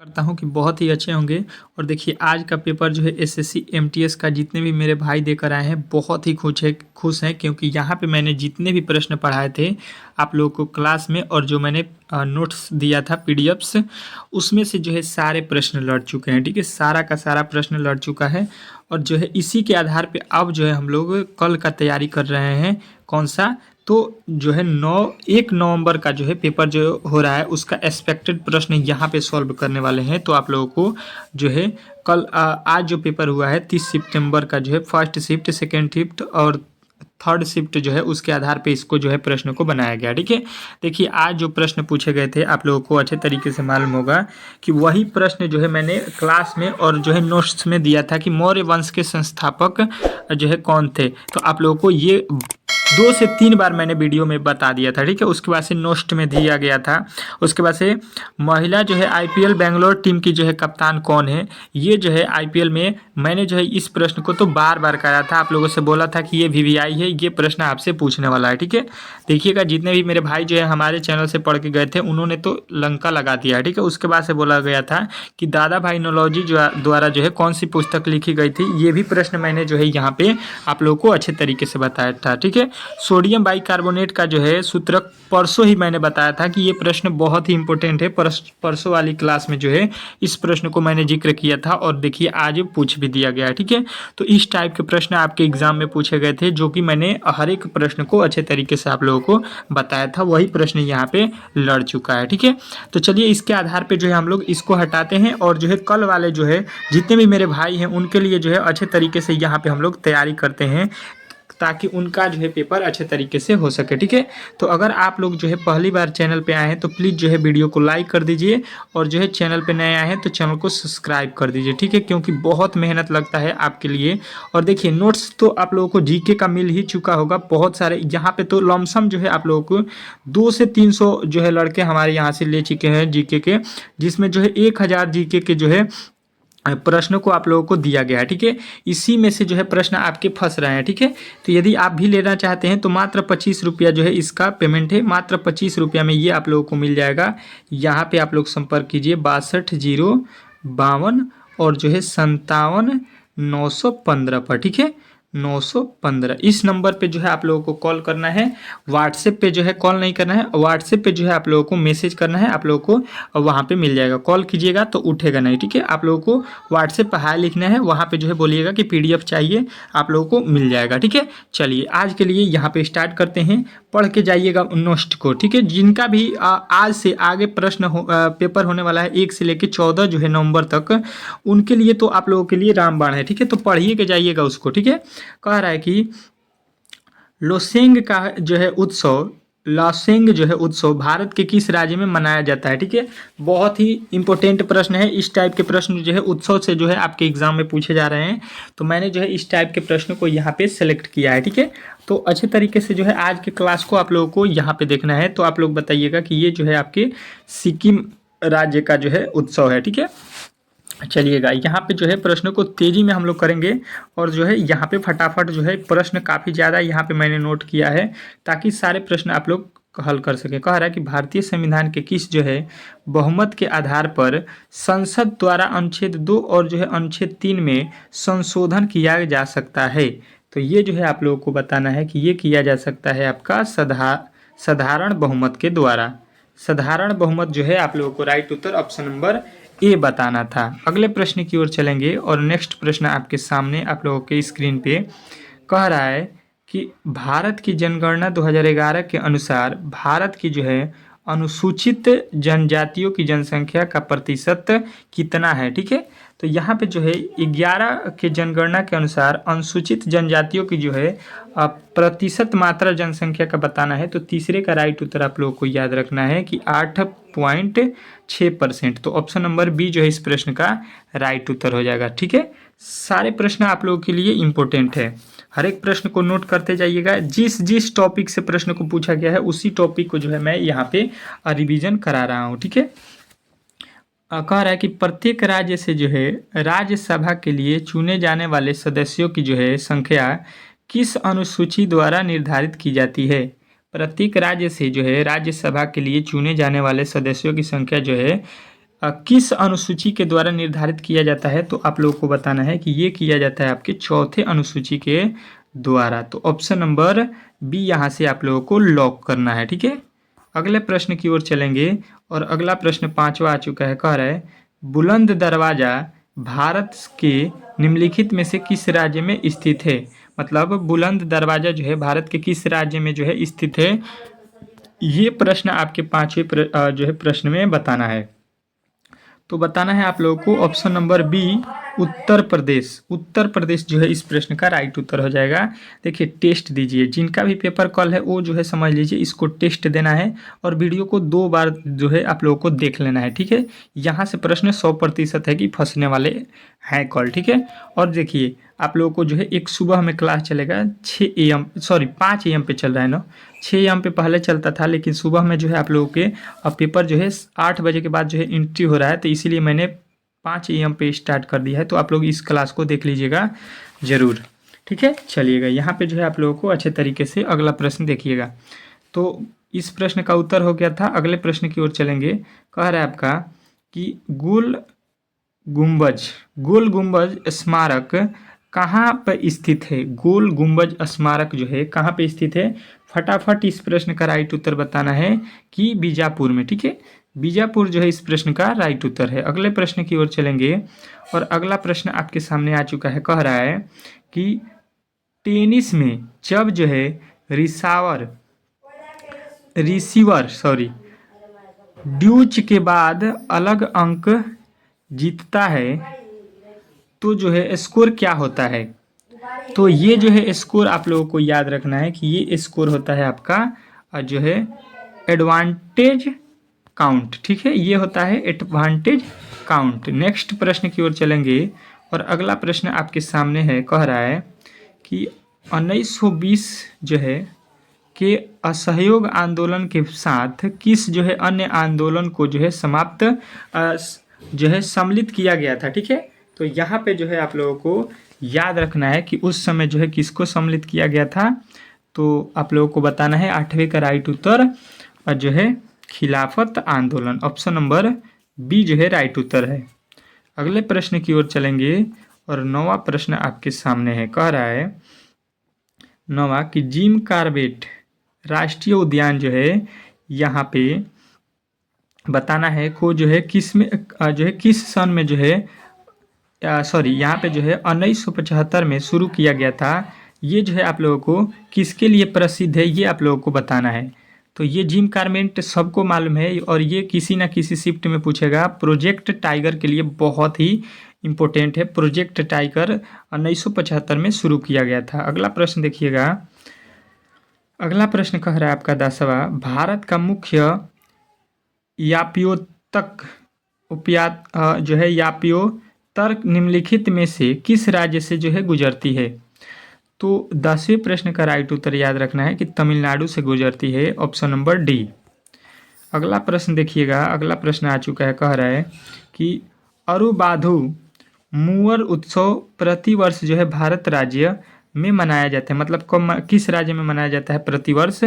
करता हूँ कि बहुत ही अच्छे होंगे। और देखिए आज का पेपर जो है एसएससी एमटीएस का जितने भी मेरे भाई देकर आए हैं बहुत ही खुश हैं क्योंकि यहाँ पे मैंने जितने भी प्रश्न पढ़ाए थे आप लोगों को क्लास में और जो मैंने नोट्स दिया था पीडीएफ्स उसमें से जो है सारे प्रश्न लड़ चुके हैं। ठीक है, सारा का सारा प्रश्न लड़ चुका है और जो है इसी के आधार पे अब जो है हम लोग कल का तैयारी कर रहे हैं। कौन सा? तो जो है 1 नवंबर का जो है पेपर जो हो रहा है उसका एक्सपेक्टेड प्रश्न यहाँ पे सॉल्व करने वाले हैं। तो आप लोगों को जो है कल आज जो पेपर हुआ है 30 सितंबर का जो है फर्स्ट शिफ्ट, सेकेंड शिफ्ट और थर्ड शिफ्ट जो है उसके आधार पे इसको जो है प्रश्न को बनाया गया। ठीक है, देखिए आज जो प्रश्न पूछे गए थे आप लोगों को अच्छे तरीके से मालूम होगा कि वही प्रश्न जो है मैंने क्लास में और जो है नोट्स में दिया था कि मौर्य वंश के संस्थापक जो है कौन थे। तो आप लोगों को ये 2 से 3 बार मैंने वीडियो में बता दिया था। ठीक है, उसके बाद से नोस्ट में दिया गया था। उसके बाद से महिला जो है आईपीएल बेंगलोर टीम की जो है कप्तान कौन है, ये जो है आईपीएल में मैंने जो है इस प्रश्न को तो बार बार करा था, आप लोगों से बोला था कि ये वीवीआई है, ये प्रश्न आपसे पूछने वाला है। ठीक है, देखिएगा जितने भी मेरे भाई जो है हमारे चैनल से पढ़ के गए थे उन्होंने तो लंका लगा दिया है। ठीक है, उसके बाद से बोला गया था कि दादा भाई नौरोजी द्वारा जो है कौन सी पुस्तक लिखी गई थी, ये भी प्रश्न मैंने जो है यहाँ पे आप लोगों को अच्छे तरीके से बताया था। ठीक है, सोडियम बाइकार्बोनेट का जो है सूत्रक परसों ही मैंने बताया था कि ये प्रश्न बहुत ही इंपॉर्टेंट है। परसों वाली क्लास में जो है इस प्रश्न को मैंने जिक्र किया था और देखिए आज पूछ भी दिया गया है। ठीक है, तो इस टाइप के प्रश्न आपके एग्जाम में पूछे गए थे जो कि मैंने हर एक प्रश्न को अच्छे तरीके से आप लोगों को बताया था, वही प्रश्न यहाँ पे लड़ चुका है। ठीक है, तो चलिए इसके आधार पर जो है हम लोग इसको हटाते हैं और जो है कल वाले जो है जितने भी मेरे भाई हैं उनके लिए जो है अच्छे तरीके से यहाँ पे हम लोग तैयारी करते हैं ताकि उनका जो है पेपर अच्छे तरीके से हो सके। ठीक है, तो अगर आप लोग जो है पहली बार चैनल पे आए हैं तो प्लीज़ जो है वीडियो को लाइक कर दीजिए और जो है चैनल पे नए आए हैं तो चैनल को सब्सक्राइब कर दीजिए। ठीक है, क्योंकि बहुत मेहनत लगता है आपके लिए। और देखिए नोट्स तो आप लोगों को जीके का मिल ही चुका होगा बहुत सारे, यहाँ पे तो लमसम जो है आप लोगों को 200 से 300 जो है लड़के हमारे यहाँ से ले चुके हैं जीके के, जिसमें जो है 1000 जीके के जो है प्रश्नों को आप लोगों को दिया गया है। ठीक है, इसी में से जो है प्रश्न आपके फंस रहे हैं। ठीक है, तो यदि आप भी लेना चाहते हैं तो मात्र 25 रुपया जो है इसका पेमेंट है, मात्र 25 रुपया में ये आप लोगों को मिल जाएगा। यहाँ पे आप लोग संपर्क कीजिए 62 052 और जो है 57 915 पर। ठीक है, 915 इस नंबर पे जो है आप लोगों को कॉल करना है। व्हाट्सएप पे जो है कॉल नहीं करना है, व्हाट्सएप पे जो है आप लोगों को मैसेज करना है, आप लोगों को वहाँ पे मिल जाएगा। कॉल कीजिएगा तो उठेगा नहीं। ठीक है, आप लोगों को व्हाट्सएप पर हाय लिखना है, वहाँ पे जो है बोलिएगा कि पीडीएफ चाहिए, आप लोगों को मिल जाएगा। ठीक है, चलिए आज के लिए यहाँ पे स्टार्ट करते हैं, पढ़ के जाइएगा नोस्ट को। ठीक है, जिनका भी आज से आगे प्रश्न पेपर होने वाला है 1 से लेकर 14 जो है नवंबर तक, उनके लिए तो आप लोगों के लिए रामबाण है। ठीक है, तो पढ़िए के जाइएगा उसको। ठीक है, कह रहा है कि लोसेंग का जो है उत्सव, लॉसेंग जो है उत्सव भारत के किस राज्य में मनाया जाता है। ठीक है, बहुत ही इंपॉर्टेंट प्रश्न है। इस टाइप के प्रश्न जो है उत्सव से जो है आपके एग्जाम में पूछे जा रहे हैं, तो मैंने जो है इस टाइप के प्रश्न को यहाँ पे सेलेक्ट किया है। ठीक है, तो अच्छे तरीके से जो है आज के क्लास को आप लोगों को यहाँ पे देखना है। तो आप लोग बताइएगा कि ये जो है आपके सिक्किम राज्य का जो है उत्सव है। ठीक है, चलिएगा यहाँ पे जो है प्रश्नों को तेजी में हम लोग करेंगे और जो है यहाँ पे फटाफट जो है प्रश्न काफ़ी ज़्यादा यहाँ पे मैंने नोट किया है ताकि सारे प्रश्न आप लोग हल कर सके। कह रहा है कि भारतीय संविधान के किस जो है बहुमत के आधार पर संसद द्वारा अनुच्छेद 2 और जो है अनुच्छेद 3 में संशोधन किया जा सकता है। तो ये जो है आप लोगों को बताना है कि ये किया जा सकता है आपका साधारण बहुमत के द्वारा। साधारण बहुमत जो है आप लोगों को right Uttar option number A बताना था। अगले प्रश्न की ओर चलेंगे और नेक्स्ट प्रश्न आपके सामने आप लोगों के स्क्रीन पे कह रहा है कि भारत की जनगणना 2011 के अनुसार भारत की जो है अनुसूचित जनजातियों की जनसंख्या का प्रतिशत कितना है। ठीक है, तो यहाँ पे जो है 11 के जनगणना के अनुसार अनुसूचित जनजातियों की जो है प्रतिशत मात्रा जनसंख्या का बताना है। तो तीसरे का राइट उत्तर आप लोगों को याद रखना है कि 8.6%। तो ऑप्शन नंबर बी जो है इस प्रश्न का राइट उत्तर हो जाएगा। ठीक है, सारे प्रश्न आप लोगों के लिए इम्पोर्टेंट है, हर एक प्रश्न को नोट करते जाइएगा। जिस जिस टॉपिक से प्रश्न को पूछा गया है उसी टॉपिक को जो है मैं यहाँ पे रिवीजन करा रहा हूँ। ठीक है, कह रहा है कि प्रत्येक राज्य से जो है राज्यसभा के लिए चुने जाने वाले सदस्यों की जो है संख्या किस अनुसूची द्वारा निर्धारित की जाती है। प्रत्येक राज्य से जो है राज्यसभा के लिए चुने जाने वाले सदस्यों की संख्या जो है किस अनुसूची के द्वारा निर्धारित किया जाता है? तो आप लोगों को बताना है कि ये किया जाता है आपके चौथे अनुसूची के द्वारा। तो ऑप्शन नंबर बी यहाँ से आप लोगों को लॉक करना है, ठीक है। अगले प्रश्न की ओर चलेंगे और अगला प्रश्न 5वां आ चुका है। कह रहा है बुलंद दरवाजा भारत के निम्नलिखित में से किस राज्य में स्थित है? मतलब बुलंद दरवाजा जो है भारत के किस राज्य में जो है स्थित है, ये प्रश्न आपके 5वें जो है प्रश्न में बताना है। तो बताना है आप लोगों को option number B Uttar Pradesh. Uttar Pradesh जो है इस प्रश्न का राइट उत्तर हो जाएगा। देखिए टेस्ट दीजिए, जिनका भी पेपर कल है वो जो है समझ लीजिए इसको टेस्ट देना है और वीडियो को 2 बार जो है आप लोगों को देख लेना है, ठीक है। यहाँ से प्रश्न 100% है कि फंसने वाले हैं कल, ठीक है। और देखिए आप लोगों को जो है एक सुबह में क्लास चलेगा 5 AM पे चल रहा है ना। 6 AM पे पहले चलता था, लेकिन सुबह में जो है आप लोगों के अब पेपर जो है 8 बजे के बाद जो है एंट्री हो रहा है, तो इसीलिए मैंने 5 AM पे स्टार्ट कर दिया है। तो आप लोग इस क्लास को देख लीजिएगा ज़रूर, ठीक है। चलिएगा यहाँ पे जो है आप लोगों को अच्छे तरीके से अगला प्रश्न देखिएगा। तो इस प्रश्न का उत्तर हो गया था। अगले प्रश्न की ओर चलेंगे। कह रहा है आपका कि गोल गुंबज स्मारक कहाँ पर स्थित है? गोल गुंबज स्मारक जो है कहाँ पे स्थित है? फटाफट इस प्रश्न का राइट उत्तर बताना है कि बीजापुर में, ठीक है। बीजापुर जो है इस प्रश्न का राइट उत्तर है। अगले प्रश्न की ओर चलेंगे और अगला प्रश्न आपके सामने आ चुका है। कह रहा है कि टेनिस में जब जो है रिसीवर ड्यूच के बाद अलग अंक जीतता है तो जो है स्कोर क्या होता है? तो ये जो है स्कोर आप लोगों को याद रखना है कि ये स्कोर होता है आपका जो है एडवांटेज काउंट, ठीक है। ये होता है एडवांटेज काउंट। नेक्स्ट प्रश्न की ओर चलेंगे और अगला प्रश्न आपके सामने है। कह रहा है कि 1920 जो है के असहयोग आंदोलन के साथ किस जो है अन्य आंदोलन को जो है जो है सम्मिलित किया गया था, ठीक है। तो यहाँ पे जो है आप लोगों को याद रखना है कि उस समय जो है किसको सम्मिलित किया गया था। तो आप लोगों को बताना है 8वें का राइट उत्तर जो है खिलाफत आंदोलन। ऑप्शन नंबर बी जो है राइट उत्तर है। अगले प्रश्न की ओर चलेंगे और 9वां प्रश्न आपके सामने है। कह रहा है 9वां कि जिम कॉर्बेट राष्ट्रीय उद्यान जो है यहाँ पे बताना है को जो है किस में जो है किस सन में जो है यहाँ पे जो है 1975 में शुरू किया गया था। ये जो है आप लोगों को किसके लिए प्रसिद्ध है ये आप लोगों को बताना है। तो ये जिम कॉर्बेट सबको मालूम है और ये किसी ना किसी शिफ्ट में पूछेगा। प्रोजेक्ट टाइगर के लिए बहुत ही इम्पोर्टेंट है। प्रोजेक्ट टाइगर 1975 में शुरू किया गया था। अगला प्रश्न देखिएगा। अगला प्रश्न कह रहा है आपका 10वां भारत का मुख्य याप्योतक जो है याप्योतर्क निम्नलिखित में से किस राज्य से जो है गुजरती है? तो 10वें प्रश्न का राइट उत्तर याद रखना है कि तमिलनाडु से गुजरती है। Option number D. अगला प्रश्न देखिएगा। अगला प्रश्न आ चुका है। कह रहा है कि अरुबाधु मूवर उत्सव प्रतिवर्ष जो है भारत राज्य में मनाया जाता है। मतलब किस राज्य में मनाया जाता है प्रतिवर्ष?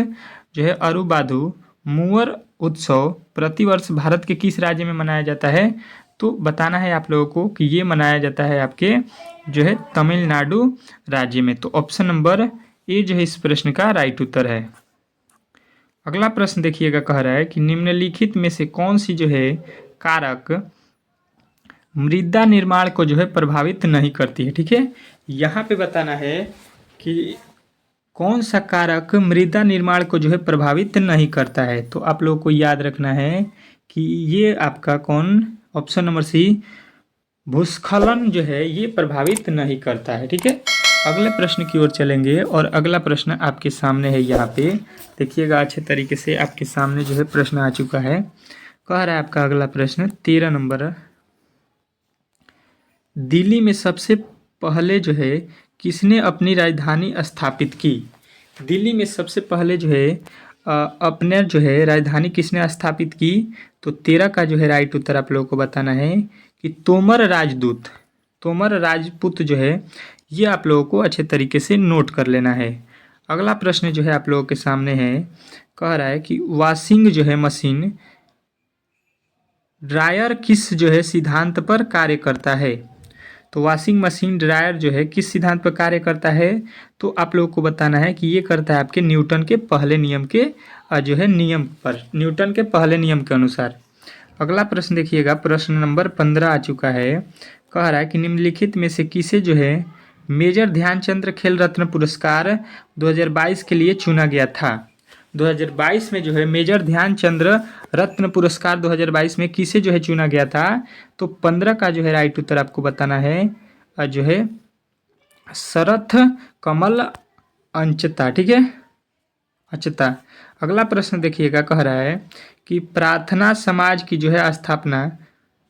जो है अरुबाधु मूवर उत्सव प्रतिवर्ष भारत के किस राज्य में मनाया जाता है? तो बताना है आप लोगों को कि ये मनाया जाता है आपके जो है तमिलनाडु राज्य में। तो ऑप्शन नंबर ए जो है इस प्रश्न का राइट उत्तर है। अगला प्रश्न देखिएगा। कह रहा है कि निम्नलिखित में से कौन सी जो है कारक मृदा निर्माण को जो है प्रभावित नहीं करती है, ठीक है। यहाँ पे बताना है कि कौन सा कारक मृदा निर्माण को जो है प्रभावित नहीं करता है। तो आप लोगों को याद रखना है कि ये आपका कौन? ऑप्शन नंबर सी भूस्खलन जो है ये प्रभावित नहीं करता है, ठीक है। अगले प्रश्न की ओर चलेंगे और अगला प्रश्न आपके सामने है। यहाँ पे देखिएगा अच्छे तरीके से आपके सामने जो है प्रश्न आ चुका है। कह रहा है आपका अगला प्रश्न 13 नंबर दिल्ली में सबसे पहले जो है किसने अपनी राजधानी स्थापित की? दिल्ली में सबसे पहले जो है अपने जो है राजधानी किसने स्थापित की? तो 13 का जो है राइट उत्तर आप लोगों को बताना है कि तोमर राजपूत जो है ये आप लोगों को अच्छे तरीके से नोट कर लेना है। अगला प्रश्न जो है आप लोगों के सामने है। कह रहा है कि वॉशिंग जो है मशीन ड्रायर किस जो है सिद्धांत पर कार्य करता है? तो वॉशिंग मशीन ड्रायर जो है किस सिद्धांत पर कार्य करता है? तो आप लोगों को बताना है कि ये करता है आपके न्यूटन के पहले नियम के जो है नियम पर, न्यूटन के पहले नियम के अनुसार। अगला प्रश्न देखिएगा, प्रश्न नंबर 15 आ चुका है। कह रहा है कि निम्नलिखित में से किसे जो है मेजर ध्यानचंद खेल रत्न पुरस्कार 2022 के लिए चुना गया था? 2022 में जो है मेजर ध्यानचंद रत्न पुरस्कार 2022 में किसे जो है चुना गया था? तो 15 का जो है राइट उत्तर आपको बताना है जो है शरथ कमल अंचता, ठीक है, अंचता। अगला प्रश्न देखिएगा, कह रहा है कि प्रार्थना समाज की जो है स्थापना,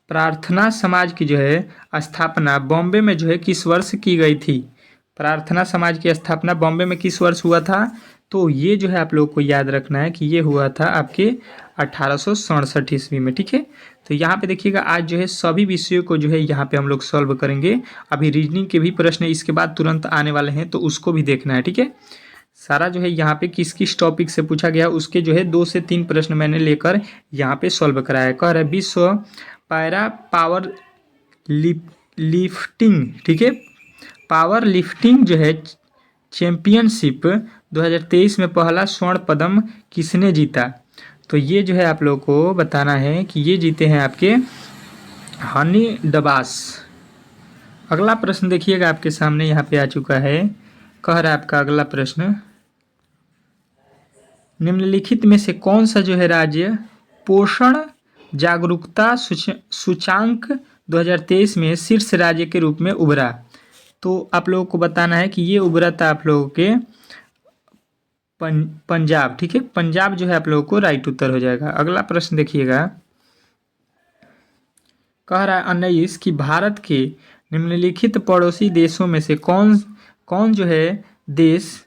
प्रार्थना समाज की जो है स्थापना बॉम्बे में जो है किस वर्ष की गई थी? प्रार्थना समाज की स्थापना बॉम्बे में किस वर्ष हुआ था? तो ये जो है आप लोगों को याद रखना है कि ये हुआ था आपके 1867 ईस्वी में, ठीक है। तो यहाँ पे देखिएगा आज जो है सभी विषयों को जो है यहाँ पे हम लोग सॉल्व करेंगे। अभी रीजनिंग के भी प्रश्न इसके बाद तुरंत आने वाले हैं, तो उसको भी देखना है, ठीक है। सारा जो है यहाँ पे किस किस टॉपिक से पूछा गया उसके जो है 2 से 3 प्रश्न मैंने लेकर यहाँ पे सॉल्व कराया है। कह रहा है विश्व पैरा पावर लिफ्टिंग, ठीक है, पावर लिफ्टिंग जो है चैंपियनशिप 2023 में पहला स्वर्ण पदम किसने जीता? तो ये जो है आप लोगों को बताना है कि ये जीते हैं आपके हनी डबास। अगला प्रश्न देखिएगा आपके सामने यहाँ पे आ चुका है। कह रहा है आपका अगला प्रश्न, निम्नलिखित में से कौन सा जो है राज्य पोषण जागरूकता सूचांक 2023 में शीर्ष राज्य के रूप में उभरा? तो आप लोगों को बताना है कि ये उभरा था आप लोगों के पंजाब, ठीक है, पंजाब जो है आप लोगों को राइट उत्तर हो जाएगा। अगला प्रश्न देखिएगा, कह रहा है 19 कि भारत के निम्नलिखित पड़ोसी देशों में से कौन कौन जो है देश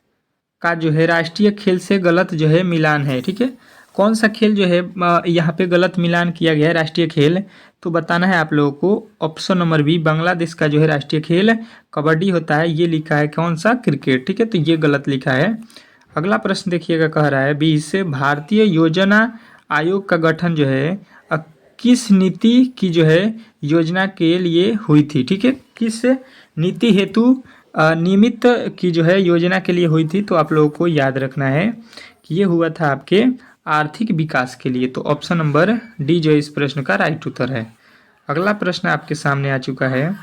का जो है राष्ट्रीय खेल से गलत जो है मिलान है, ठीक है। कौन सा खेल जो है यहाँ पे गलत मिलान किया गया है राष्ट्रीय खेल? तो बताना है आप लोगों को ऑप्शन नंबर बी, बांग्लादेश का जो है राष्ट्रीय खेल कबड्डी होता है, ये लिखा है कौन सा? क्रिकेट, ठीक है, तो ये गलत लिखा है। अगला प्रश्न देखिएगा, कह रहा है 20 भारतीय योजना आयोग का गठन जो है किस नीति की जो है योजना के लिए हुई थी, ठीक है, किस नीति हेतु नियमित की जो है योजना के लिए हुई थी? तो आप लोगों को याद रखना है कि ये हुआ था आपके आर्थिक विकास के लिए। तो ऑप्शन नंबर डी जो इस प्रश्न का राइट उत्तर है। अगला प्रश्न आपके सामने आ चुका है,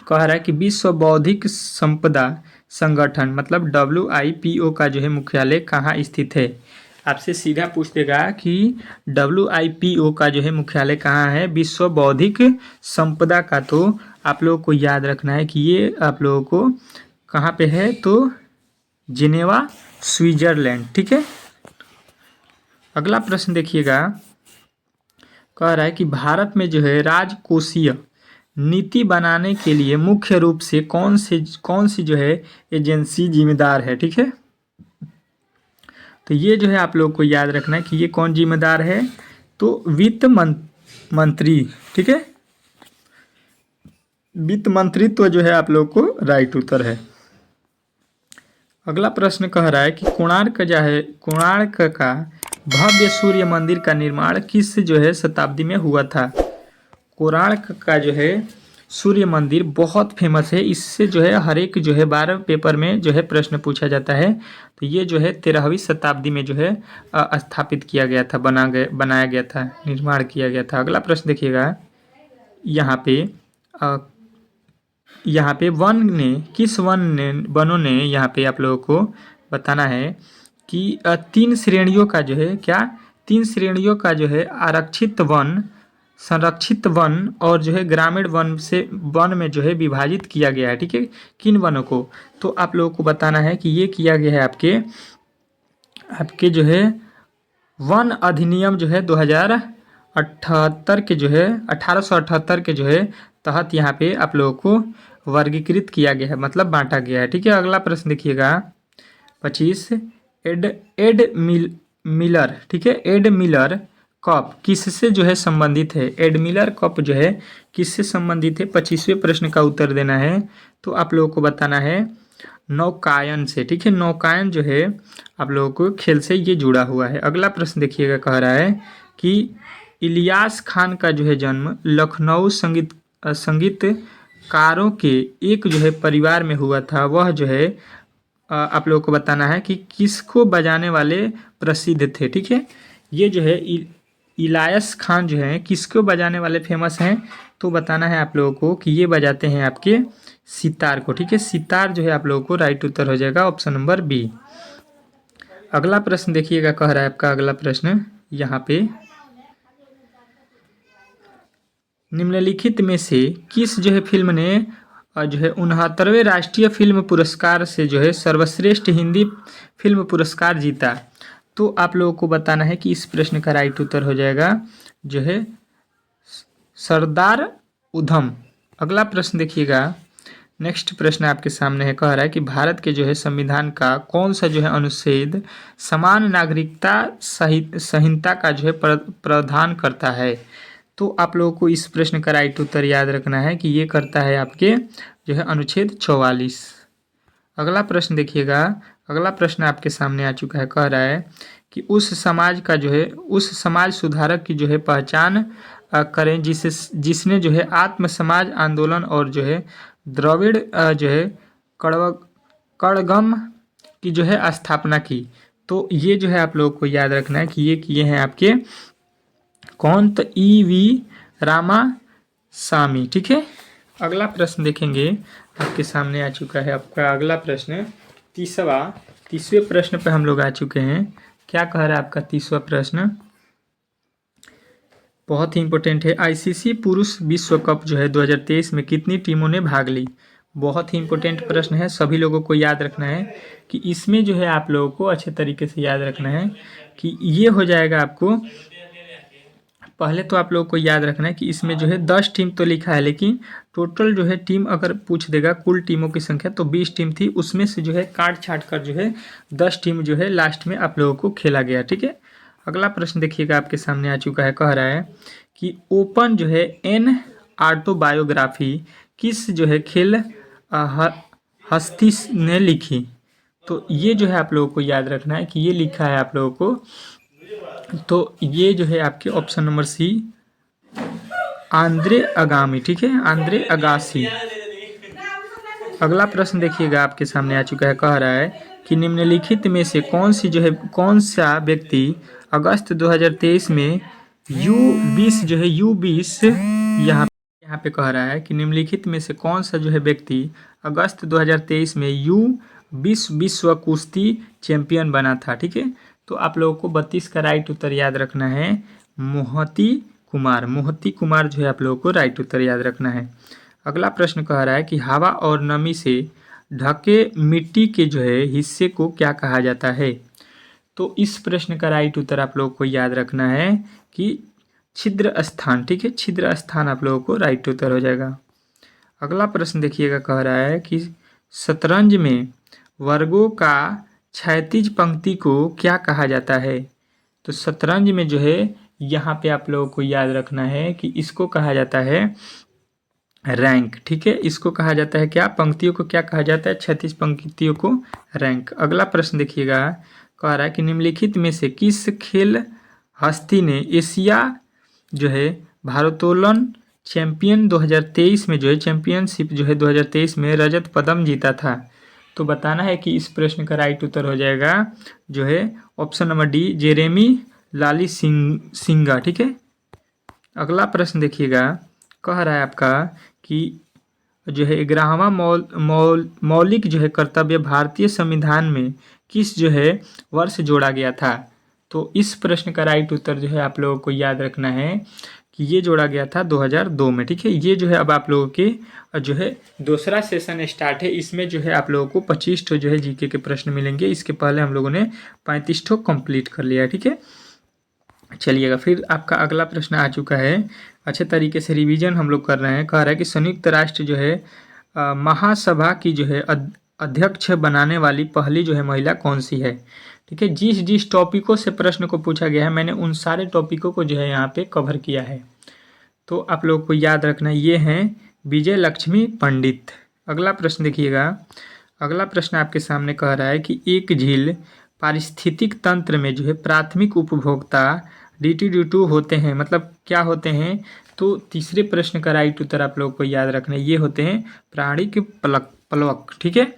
कह रहा है कि विश्व बौद्धिक संपदा संगठन मतलब WIPO का जो है मुख्यालय कहाँ स्थित है? आपसे सीधा पूछ देगा कि WIPO का जो है मुख्यालय कहाँ है, विश्व बौद्धिक संपदा का। तो आप लोगों को याद रखना है कि ये आप लोगों को कहाँ पे है? तो जिनेवा, स्विट्जरलैंड, ठीक है। अगला प्रश्न देखिएगा, कह रहा है कि भारत में जो है राजकोषीय नीति बनाने के लिए मुख्य रूप से कौन सी जो है एजेंसी जिम्मेदार है, ठीक है। तो ये जो है आप लोग को याद रखना है कि ये कौन जिम्मेदार है? तो वित्त मंत्री, ठीक है, वित्त मंत्रित्व जो है आप लोग को राइट उत्तर है। अगला प्रश्न कह रहा है कि कोणार्क का भव्य सूर्य मंदिर का निर्माण किस जो है शताब्दी में हुआ था? कोणार्क का जो है सूर्य मंदिर बहुत फेमस है, इससे जो है हर एक जो है 12 पेपर में जो है प्रश्न पूछा जाता है। तो ये जो है 13वीं शताब्दी में जो है स्थापित किया गया था, बनाया गया था, निर्माण किया गया था। अगला प्रश्न देखिएगा, यहाँ पे वनों ने यहाँ पे आप लोगों को बताना है कि 3 श्रेणियों का जो है क्या, 3 श्रेणियों का जो है आरक्षित वन, संरक्षित वन और जो है ग्रामीण वन में जो है विभाजित किया गया है, ठीक है, किन वनों को? तो आप लोगों को बताना है कि ये किया गया है आपके जो है वन अधिनियम जो है 2078 के जो है 1878 के जो है तहत यहाँ पे आप लोगों को वर्गीकृत किया गया है, मतलब बांटा गया है, ठीक है। अगला प्रश्न देखिएगा 25 एड मिलर, ठीक है, एड मिलर कप किससे जो है संबंधित है? एड मिलर कप जो है किससे संबंधित है? 25वें प्रश्न का उत्तर देना है। तो आप लोगों को बताना है नौकायन से, ठीक है, नौकायन जो है आप लोगों को खेल से ये जुड़ा हुआ है। अगला प्रश्न देखिएगा, कह रहा है कि इलियास खान का जो है जन्म लखनऊ संगीतकारों के एक जो है परिवार में हुआ था। वह जो है आप लोगों को बताना है कि किसको बजाने वाले प्रसिद्ध थे। ठीक है, ये जो है इलियास खान जो है किसको बजाने वाले फेमस हैं, तो बताना है आप लोगों को कि ये बजाते हैं आपके सितार को। ठीक है, सितार जो है आप लोगों को राइट उत्तर हो जाएगा ऑप्शन नंबर बी। अगला प्रश्न देखिएगा, कह रहा है आपका अगला प्रश्न यहाँ पे, निम्नलिखित में से किस जो है फिल्म ने जो है 69वें राष्ट्रीय फिल्म पुरस्कार से जो है सर्वश्रेष्ठ हिंदी फिल्म पुरस्कार जीता। तो आप लोगों को बताना है कि इस प्रश्न का राइट उत्तर हो जाएगा जो है सरदार उधम। अगला प्रश्न देखिएगा, नेक्स्ट प्रश्न आपके सामने है, कह रहा है कि भारत के जो है संविधान का कौन सा जो है अनुच्छेद समान नागरिकता संहिता का जो है प्रावधान करता है। तो आप लोगों को इस प्रश्न का राइट उत्तर याद रखना है कि ये करता है आपके जो है अनुच्छेद 44। अगला प्रश्न देखिएगा, अगला प्रश्न आपके सामने आ चुका है, कह रहा है कि उस समाज का जो है उस समाज सुधारक की जो है पहचान करें जिसने जो है आत्म समाज आंदोलन और जो है द्रविड़ जो है कड़गम की जो है स्थापना की। तो ये जो है आप लोगों को याद रखना है कि ये किए हैं आपके कौन, तो E.V. रामासामी। ठीक है, अगला प्रश्न देखेंगे, आपके सामने आ चुका है आपका अगला प्रश्न तीसवें प्रश्न पे हम लोग आ चुके हैं। क्या कह रहा है आपका तीसरा प्रश्न, बहुत ही इंपॉर्टेंट है। आईसीसी पुरुष विश्व कप जो है 2023 में कितनी टीमों ने भाग ली। बहुत ही इंपॉर्टेंट प्रश्न है, सभी लोगों को याद रखना है कि इसमें जो है आप लोगों को अच्छे तरीके से याद रखना है कि ये हो जाएगा आपको, पहले तो आप लोगों को याद रखना है कि इसमें जो है 10 टीम तो लिखा है, लेकिन टोटल जो है टीम अगर पूछ देगा कुल टीमों की संख्या तो 20 टीम थी, उसमें से जो है काट छाट कर जो है 10 टीम जो है लास्ट में आप लोगों को खेला गया। ठीक है, अगला प्रश्न देखिएगा, आपके सामने आ चुका है, कह रहा है कि ओपन जो है एन ऑटोबायोग्राफी किस जो है खेल हस्ती ने लिखी। तो ये जो है आप लोगों को याद रखना है कि ये लिखा है आप लोगों को, तो ये जो है आपके ऑप्शन नंबर सी आंद्रे अगामी। ठीक है, आंद्रे अगासी। अगला प्रश्न देखिएगा, आपके सामने आ चुका है, कह रहा है कि निम्नलिखित में से कौन सा व्यक्ति अगस्त 2023 में U20 जो है U20 यहाँ पे कह रहा है कि निम्नलिखित में से कौन सा जो है व्यक्ति अगस्त 2023 में U20 विश्व कुश्ती चैंपियन बना था। ठीक है, तो आप लोगों को 32 का राइट उत्तर याद रखना है, मोहती कुमार जो है आप लोगों को राइट उत्तर याद रखना है। अगला प्रश्न कह रहा है कि हवा और नमी से ढके मिट्टी के जो है हिस्से को क्या कहा जाता है। तो इस प्रश्न का राइट उत्तर आप लोगों को याद रखना है कि छिद्र स्थान। ठीक है, छिद्र स्थान आप लोगों को राइट उत्तर हो जाएगा। अगला प्रश्न देखिएगा, कह रहा है कि शतरंज में वर्गों का क्षैतिज पंक्ति को क्या कहा जाता है। तो शतरंज में जो है यहाँ पे आप लोगों को याद रखना है कि इसको कहा जाता है रैंक। ठीक है, इसको कहा जाता है क्या, पंक्तियों को क्या कहा जाता है, क्षैतिज पंक्तियों को रैंक। अगला प्रश्न देखिएगा, कह रहा है कि निम्नलिखित में से किस खेल हस्ती ने एशिया जो है भारोत्तोलन चैंपियन 2023 में जो है चैंपियनशिप जो है 2023 में रजत पदक जीता था। तो बताना है कि इस प्रश्न का राइट उत्तर हो जाएगा जो है ऑप्शन नंबर डी जेरेमी लाली सिंगा। ठीक है, अगला प्रश्न देखिएगा, कह रहा है आपका कि जो है 11वां मौलिक जो है कर्तव्य भारतीय संविधान में किस जो है वर्ष जोड़ा गया था। तो इस प्रश्न का राइट उत्तर जो है आप लोगों को याद रखना है कि ये जोड़ा गया था 2002 में। ठीक है, ये जो है अब आप लोगों के जो है दूसरा सेशन स्टार्ट है, इसमें जो है आप लोगों को 25 जो है जीके के प्रश्न मिलेंगे। इसके पहले हम लोगों ने 35 कंप्लीट कर लिया है। ठीक है, चलिएगा फिर आपका अगला प्रश्न आ चुका है, अच्छे तरीके से रिवीजन हम लोग कर रहे हैं। कह रहा है कि संयुक्त राष्ट्र जो है महासभा की जो है अध्यक्ष बनाने वाली पहली जो है महिला कौन सी है। ठीक है, जिस टॉपिकों से प्रश्न को पूछा गया है मैंने उन सारे टॉपिकों को जो है यहाँ पे कवर किया है, तो आप लोग को याद रखना ये हैं विजय लक्ष्मी पंडित। अगला प्रश्न देखिएगा, अगला प्रश्न आपके सामने कह रहा है कि एक झील पारिस्थितिक तंत्र में जो है प्राथमिक उपभोक्ता DTD2 होते हैं, मतलब क्या होते हैं? तो तीसरे प्रश्न का राइट उत्तर आप लोगों को याद रखना है, ये होते हैं प्राणी के पलवक। ठीक है।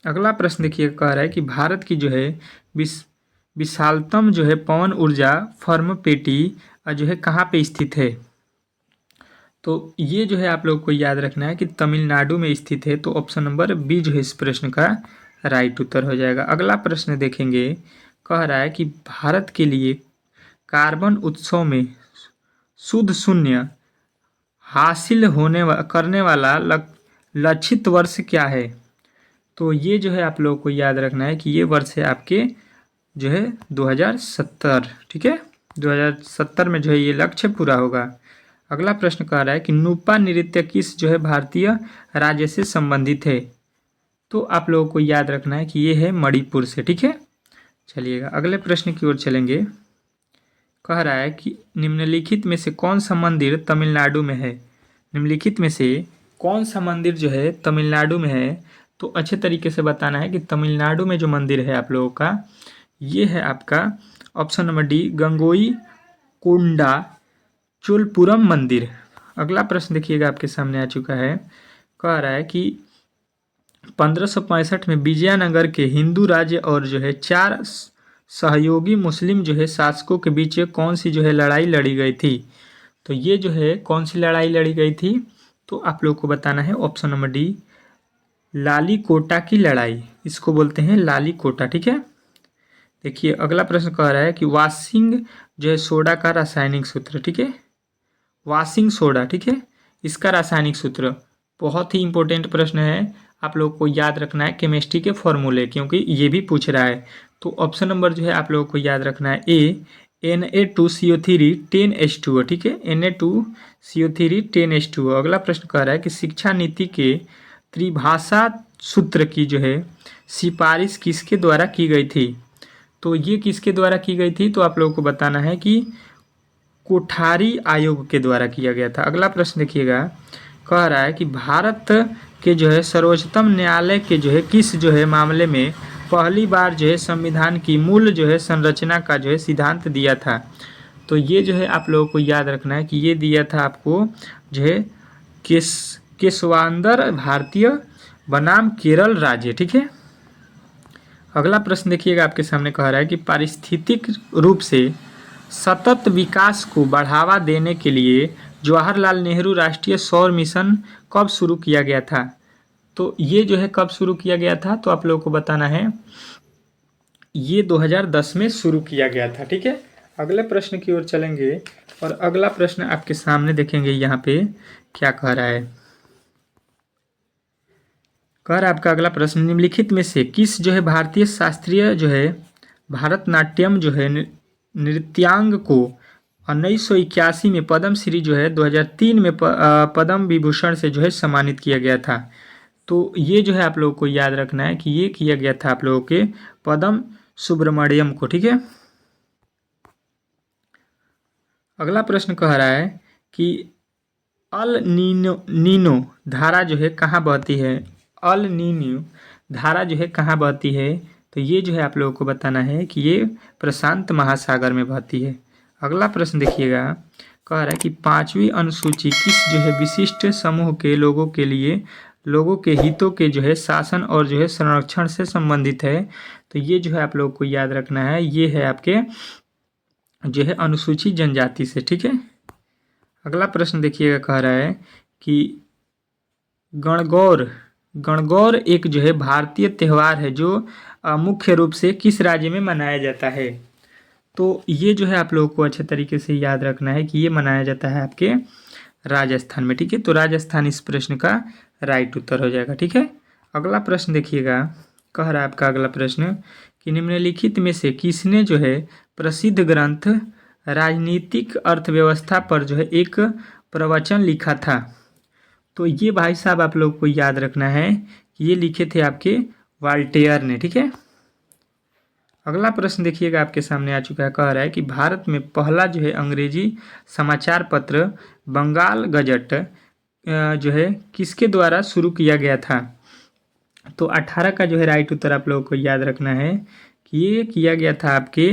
अगला प्रश्न देखिए, कह रहा है कि भारत की जो है विशालतम जो है पवन ऊर्जा फर्म पेटी जो है कहाँ पे स्थित है? तो ये जो है आप लोग को याद रखना है कि तमिलनाडु में स्थित है। तो ऑप्शन नंबर बी जो है इस प्रश्न का राइट उत्तर हो जाएगा। अगला प्रश्न देखेंगे, कह रहा है कि भारत के लिए कार्बन उत्सव में शुद्ध शून्य हासिल करने वाला लक्षित वर्ष क्या है? तो ये जो है आप लोगों को याद रखना है कि ये वर्ष है आपके जो है 2070। ठीक है, 2070 में जो है ये लक्ष्य पूरा होगा। अगला प्रश्न कह रहा है कि नुपा नृत्य किस जो है भारतीय राज्य से संबंधित है? तो आप लोगों को याद रखना है कि ये है मणिपुर से। ठीक है, चलिएगा अगले प्रश्न की ओर चलेंगे। कह रहा है कि निम्नलिखित में से कौन सा मंदिर तमिलनाडु में है? निम्नलिखित में से कौन सा मंदिर जो है तमिलनाडु में है? तो अच्छे तरीके से बताना है कि तमिलनाडु में जो मंदिर है आप लोगों का, ये है आपका ऑप्शन नंबर डी, गंगोई कोंडा चोलपुरम मंदिर। अगला प्रश्न देखिएगा आपके सामने आ चुका है। कह रहा है कि 1565 में विजयनगर के हिंदू राज्य और जो है 4 सहयोगी मुस्लिम जो है शासकों के बीच कौन सी जो है लड़ाई लड़ी गई थी? तो ये जो है कौन सी लड़ाई लड़ी गई थी? तो आप लोग को बताना है ऑप्शन नंबर डी, लाली कोटा की लड़ाई, इसको बोलते हैं लाली कोटा। ठीक है, देखिए अगला प्रश्न कह रहा है कि वाशिंग जो है सोडा का रासायनिक सूत्र। ठीक है, वाशिंग सोडा, ठीक है, इसका रासायनिक सूत्र बहुत ही इंपॉर्टेंट प्रश्न है, आप लोग को याद रखना है केमिस्ट्री के फॉर्मूले, क्योंकि ये भी पूछ रहा है। तो ऑप्शन नंबर जो है आप लोगों को याद रखना है ए, Na2CO3 10H2O। ठीक है, Na2CO3 10H2O। अगला प्रश्न कह रहा है कि शिक्षा नीति के त्रिभाषा सूत्र की जो है सिफारिश किसके द्वारा की गई थी? तो ये किसके द्वारा की गई थी? तो आप लोगों को बताना है कि कोठारी आयोग के द्वारा किया गया था। अगला प्रश्न देखिएगा, कह रहा है कि भारत के जो है सर्वोच्चतम न्यायालय के जो है किस जो है मामले में पहली बार जो है संविधान की मूल जो है संरचना का जो है सिद्धांत दिया था? तो ये जो है आप लोगों को याद रखना है कि ये दिया था आपको जो है केशवांदर भारतीय बनाम केरल राज्य। ठीक है, अगला प्रश्न देखिएगा आपके सामने कह रहा है कि पारिस्थितिक रूप से सतत विकास को बढ़ावा देने के लिए जवाहरलाल नेहरू राष्ट्रीय सौर मिशन कब शुरू किया गया था? तो ये जो है कब शुरू किया गया था? तो आप लोगों को बताना है ये 2010 में शुरू किया गया था। ठीक है, अगले प्रश्न की ओर चलेंगे और अगला प्रश्न आपके सामने देखेंगे यहाँ पे क्या कह रहा है। कह रहा है आपका अगला प्रश्न, निम्नलिखित में से किस जो है भारतीय शास्त्रीय जो है भारतनाट्यम जो है नृत्यांग को 1981 में पद्मश्री जो है 2003 में पद्म विभूषण से जो है सम्मानित किया गया था? तो ये जो है आप लोगों को याद रखना है कि ये किया गया था आप लोगों के पद्म सुब्रमण्यम को। ठीक है, अगला प्रश्न कह रहा है कि अल नीनो धारा जो है कहाँ बहती है? अल नीनो धारा जो है कहाँ बहती है? तो ये जो है आप लोगों को बताना है कि ये प्रशांत महासागर में बहती है। अगला प्रश्न देखिएगा, कह रहा है कि 5वीं अनुसूची किस जो है विशिष्ट समूह के लोगों के लिए लोगों के हितों के जो है शासन और जो है संरक्षण से संबंधित है? तो ये जो है आप लोगों को याद रखना है, ये है आपके जो है अनुसूचित जनजाति से। ठीक है, अगला प्रश्न देखिएगा, कह रहा है कि गणगौर एक जो है भारतीय त्यौहार है जो मुख्य रूप से किस राज्य में मनाया जाता है? तो ये जो है आप लोगों को अच्छे तरीके से याद रखना है कि ये मनाया जाता है आपके राजस्थान में। ठीक है, तो राजस्थान इस प्रश्न का राइट उत्तर हो जाएगा। ठीक है, अगला प्रश्न देखिएगा, कह रहा है आपका अगला प्रश्न कि निम्नलिखित में से किसने जो है प्रसिद्ध ग्रंथ राजनीतिक अर्थव्यवस्था पर जो है एक प्रवचन लिखा था? तो ये भाई साहब आप लोग को याद रखना है कि ये लिखे थे आपके वाल्टेयर ने। ठीक है, अगला प्रश्न देखिएगा आपके सामने आ चुका है, कह रहा है कि भारत में पहला जो है अंग्रेजी समाचार पत्र बंगाल गजट जो है किसके द्वारा शुरू किया गया था? तो 18 का जो है राइट उत्तर आप लोगों को याद रखना है कि ये किया गया था आपके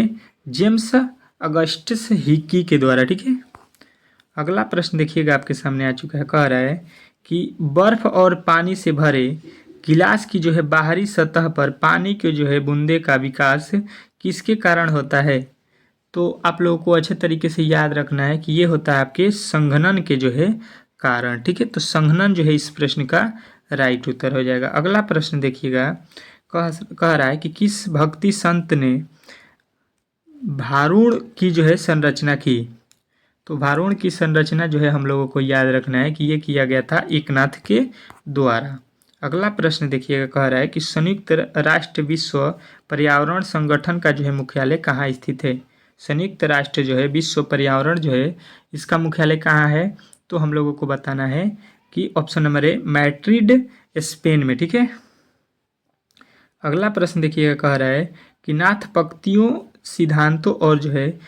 जेम्स अगस्टस हिक्की के द्वारा। ठीक है, अगला प्रश्न देखिएगा आपके सामने आ चुका है। कह रहा है कि बर्फ और पानी से भरे गिलास की जो है बाहरी सतह पर पानी के जो है बूंदे का विकास किसके कारण होता है? तो आप लोगों को अच्छे तरीके से याद रखना है कि ये होता है आपके संघनन के जो है कारण। ठीक है, तो संघनन जो है इस प्रश्न का राइट उत्तर हो जाएगा। अगला प्रश्न देखिएगा, कह रहा है कि किस भक्ति संत ने भारूण की जो है संरचना की? तो भारूण की संरचना जो है हम लोगों को याद रखना है कि ये किया गया था एकनाथ के द्वारा। अगला प्रश्न देखिएगा, कह रहा है कि संयुक्त राष्ट्र विश्व पर्यावरण संगठन का जो है मुख्यालय कहाँ स्थित है? संयुक्त राष्ट्र जो है विश्व पर्यावरण जो है इसका मुख्यालय कहाँ है? तो हम लोगों को बताना है कि option number A Madrid Spain में। ठीक है, अगला प्रश्न देखिएगा, कह रहा है कि नाथ पंक्तियों सिद्धांतों और जो है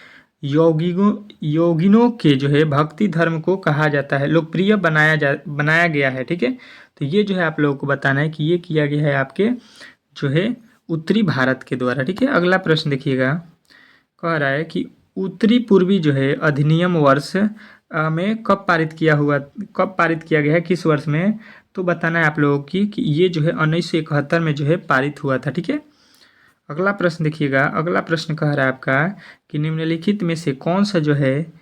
योगिनों के जो है भक्ति धर्म को कहा जाता है, लोकप्रिय बनाया गया है। ठीक है, तो ये जो है आप लोगों को बताना है कि ये किया गया है आपके जो है उत्तरी भारत के द्वारा। ठीक है, अगला प्रश्न देखिएगा, कह रहा है कि उत्तरी पूर्वी जो है अधिनियम वर्ष में कब पारित किया गया है, किस वर्ष में? तो बताना है आप लोगों की कि ये जो है 1971 में जो है पारित हुआ था। ठीक है, अगला प्रश्न देखिएगा, अगला प्रश्न कह रहा है आपका कि निम्नलिखित में से कौन सा जो है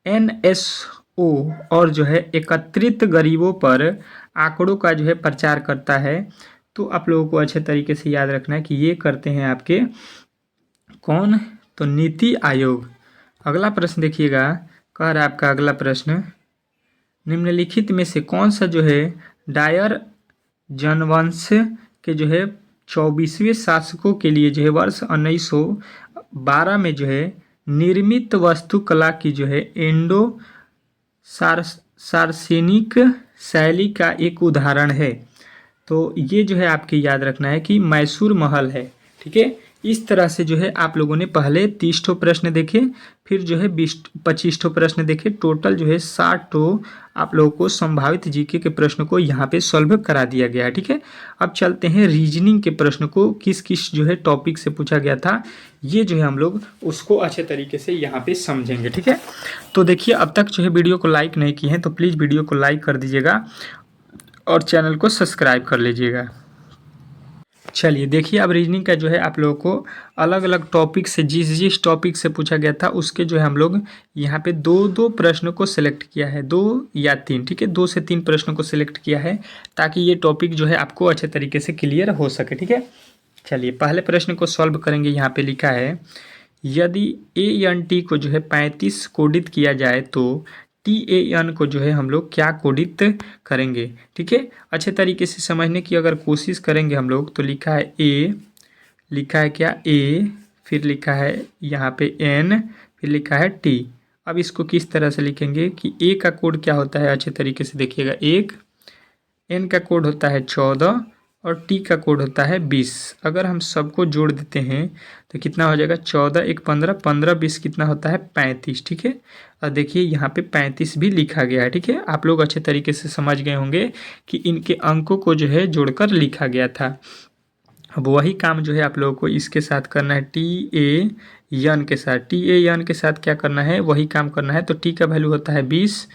NSO और जो है एकत्रित गरीबों पर आंकड़ों का जो है प्रचार करता है? तो आप लोगों को अच्छे तरीके से याद रखना है कि ये करते हैं आपके कौन? तो नीति आयोग। अगला प्रश्न देखिएगा, कह रहा है आपका अगला प्रश्न, निम्नलिखित में से कौन सा जो है डायर जनवंश के जो है 24वें शासकों के लिए जो है वर्ष 1912 में जो है निर्मित वास्तुकला की जो है इंडो सार्सेनिक शैली का एक उदाहरण है? तो ये जो है आपके याद रखना है कि मैसूर महल है। ठीक है, इस तरह से जो है आप लोगों ने पहले 30 ठो प्रश्न देखे, फिर जो है 25 ठो प्रश्न देखे, टोटल जो है 60 ठो आप लोगों को संभावित जीके के प्रश्न को यहाँ पे सॉल्व करा दिया गया है। ठीक है, अब चलते हैं रीजनिंग के प्रश्न को किस किस जो है टॉपिक से पूछा गया था, ये जो है हम लोग उसको अच्छे तरीके से यहाँ पे समझेंगे। ठीक है, तो देखिए अब तक जो है वीडियो को लाइक नहीं किए हैं तो प्लीज़ वीडियो को लाइक कर दीजिएगा और चैनल को सब्सक्राइब कर लीजिएगा। चलिए देखिए, अब रीजनिंग का जो है आप लोगों को अलग अलग टॉपिक से जिस टॉपिक से पूछा गया था उसके जो है हम लोग यहाँ पे दो प्रश्नों को सिलेक्ट किया है, 2 या 3। ठीक है, 2 से 3 प्रश्नों को सिलेक्ट किया है ताकि ये टॉपिक जो है आपको अच्छे तरीके से क्लियर हो सके। ठीक है, चलिए पहले प्रश्न को सॉल्व करेंगे। यहाँ पे लिखा है यदि ANT को जो है 35 कोडित किया जाए तो TAN को जो है हम लोग क्या कोडित करेंगे? ठीक है, अच्छे तरीके से समझने की अगर कोशिश करेंगे हम लोग तो लिखा है A, लिखा है क्या A, फिर लिखा है यहाँ पे N, फिर लिखा है T। अब इसको किस तरह से लिखेंगे कि A का कोड क्या होता है, अच्छे तरीके से देखिएगा 1, N का कोड होता है 14 और T का कोड होता है 20। अगर हम सबको जोड़ देते हैं तो कितना हो जाएगा? 14 1 15, 15 20 कितना होता है? 35। ठीक है, और देखिए यहाँ पे 35 भी लिखा गया है। ठीक है, आप लोग अच्छे तरीके से समझ गए होंगे कि इनके अंकों को जो है जोड़कर लिखा गया था। अब वही काम जो है आप लोगों को इसके साथ करना है, TAN के साथ। TAN के साथ क्या करना है? वही काम करना है। तो T का वैल्यू होता है 20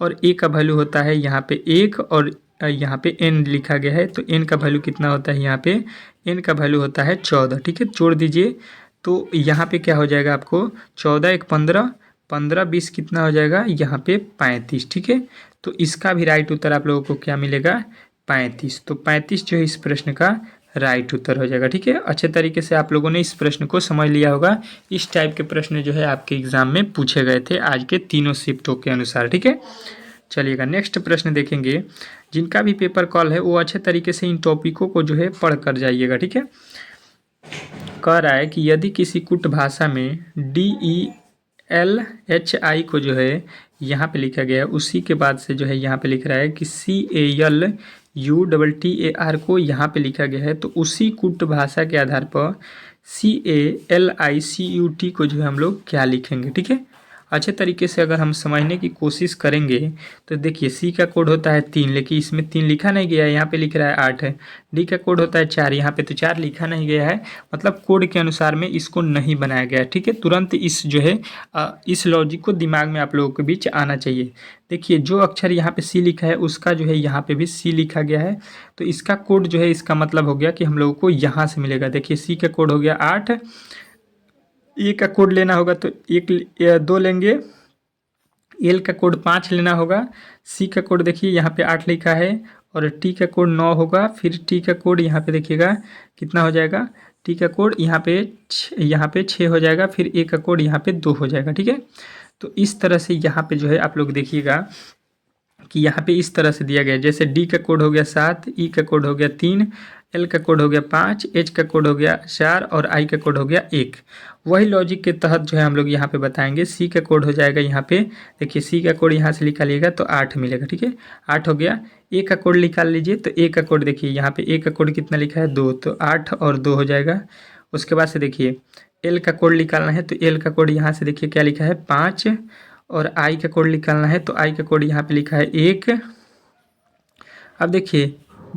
और A का वैल्यू होता है यहाँ पे 1 और यहाँ पे N लिखा गया है तो N का वैल्यू कितना होता है? यहाँ पे N का वैल्यू होता है 14। ठीक है, जोड़ दीजिए तो यहाँ पे क्या हो जाएगा आपको? 14 1 15, 15 20 कितना हो जाएगा? यहाँ पे 35। ठीक है, तो इसका भी राइट उत्तर आप लोगों को क्या मिलेगा? 35। तो 35 जो है इस प्रश्न का राइट उत्तर हो जाएगा। ठीक है, अच्छे तरीके से आप लोगों ने इस प्रश्न को समझ लिया होगा। इस टाइप के प्रश्न जो है आपके एग्जाम में पूछे गए थे आज के तीनों शिफ्टों के अनुसार। ठीक है, चलिएगा नेक्स्ट प्रश्न देखेंगे। जिनका भी पेपर कॉल है वो अच्छे तरीके से इन टॉपिकों को जो है पढ़ कर जाइएगा। ठीक है, कह रहा है कि यदि किसी कुट भाषा में DELHI को जो है यहाँ पे लिखा गया है, उसी के बाद से जो है यहाँ पे लिख रहा है कि CALUTTAR को यहाँ पे लिखा गया है, तो उसी कुट भाषा के आधार पर CALICUT को जो है हम लोग क्या लिखेंगे? ठीक है, अच्छे तरीके से अगर हम समझने की कोशिश करेंगे तो देखिए सी का कोड होता है 3, लेकिन इसमें 3 लिखा नहीं गया है, यहाँ पे लिख रहा है 8 है। डी का कोड होता है 4, यहाँ पे तो 4 लिखा नहीं गया है, मतलब कोड के अनुसार में इसको नहीं बनाया गया है। ठीक है, तुरंत इस जो है इस लॉजिक को दिमाग में आप लोगों के बीच आना चाहिए। देखिए जो अक्षर यहाँ पे सी लिखा है उसका जो है यहाँ पे भी सी लिखा गया है, तो इसका कोड जो है इसका मतलब हो गया कि हम लोगों को यहाँ से मिलेगा। देखिए सी का कोड हो गया 8, ए का कोड लेना होगा तो 2 लेंगे, एल का कोड 5 लेना होगा, सी का कोड देखिए यहाँ पे 8 लिखा है, और टी का कोड 9 होगा, फिर टी का कोड यहाँ पे देखिएगा कितना हो जाएगा, टी का कोड यहाँ पे 6 हो जाएगा, फिर ए का कोड यहाँ पे 2 हो जाएगा। ठीक है, तो इस तरह से यहाँ पे जो है आप लोग देखिएगा कि यहाँ पे इस तरह से दिया गया है। जैसे डी का कोड हो गया 7, ई का कोड हो गया 3, एल का कोड हो गया 5, एच का कोड हो गया 4 और आई का कोड हो गया 1। वही लॉजिक के तहत जो है हम लोग यहाँ पे बताएंगे। सी का कोड हो जाएगा यहाँ पे, देखिए सी का कोड यहाँ से निकालिएगा तो 8 मिलेगा। ठीक है, 8 हो गया। ए का कोड निकाल लीजिए तो ए का कोड देखिए यहाँ पे ए का कोड कितना लिखा है 2, तो 8 और 2 हो जाएगा। उसके बाद से देखिए एल का कोड निकालना है तो एल का कोड यहाँ से देखिए क्या लिखा है 5, और आई का कोड निकालना है तो आई का कोड यहाँ पे लिखा है 1। अब देखिए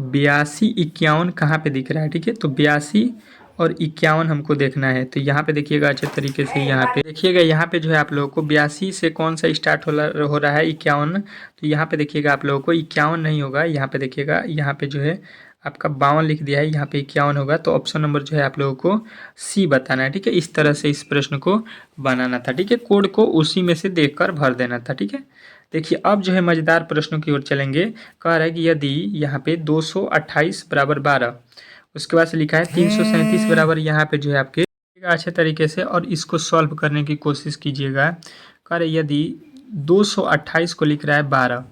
82 51 कहाँ पे दिख रहा है। ठीक है, तो 82 और 51 हमको देखना है, तो यहाँ पे देखिएगा अच्छे तरीके से, यहाँ पे देखिएगा यहाँ पे जो है आप लोगों को 82 से कौन सा स्टार्ट हो रहा है 51, तो यहाँ पे देखिएगा आप लोगों को 51 नहीं होगा, यहाँ पे देखिएगा यहाँ पे जो है आपका 52 लिख दिया है, यहाँ पे 51 होगा, तो ऑप्शन नंबर जो है आप लोगों को सी बताना है। ठीक है, इस तरह से इस प्रश्न को बनाना था। ठीक है, कोड को उसी में से देखकर भर देना था। ठीक है, देखिए अब जो है मज़ेदार प्रश्नों की ओर चलेंगे। कह रहा है कि यदि यहाँ पे 228 बराबर 12, उसके बाद से लिखा है 337 बराबर, यहाँ पे जो है आपके अच्छे तरीके से और इसको सॉल्व करने की कोशिश कीजिएगा। कह रहे यदि 228 को लिख रहा है 12,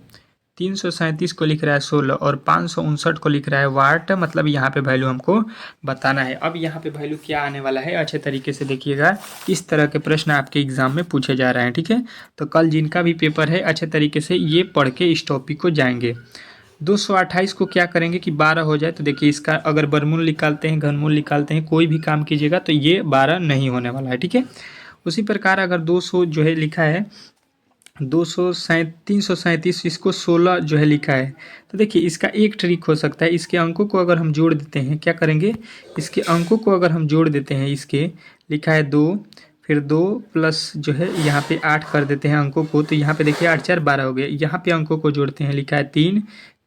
337 को लिख रहा है 16 और 559 को लिख रहा है वाट, मतलब यहाँ पे वैल्यू हमको बताना है। अब यहाँ पे वैल्यू क्या आने वाला है अच्छे तरीके से देखिएगा, इस तरह के प्रश्न आपके एग्जाम में पूछे जा रहे हैं। ठीक है, तो कल जिनका भी पेपर है अच्छे तरीके से ये पढ़ के इस टॉपिक को जाएंगे। 228 को क्या करेंगे कि 12 हो जाए, तो देखिए इसका अगर वर्गमूल निकालते हैं, घनमूल निकालते हैं, कोई भी काम कीजिएगा तो ये 12 नहीं होने वाला है। ठीक है, उसी प्रकार अगर 200 जो है लिखा है 337, इसको 16 जो है लिखा है, तो देखिए इसका एक ट्रिक हो सकता है। इसके अंकों को अगर हम जोड़ देते हैं, क्या करेंगे, इसके अंकों को अगर हम जोड़ देते हैं, इसके लिखा है 2, फिर 2 प्लस जो है यहाँ पे 8 कर देते हैं अंकों को, तो यहाँ पे देखिए 8 4 12 हो गया। यहाँ पे अंकों को जोड़ते हैं, लिखा है 3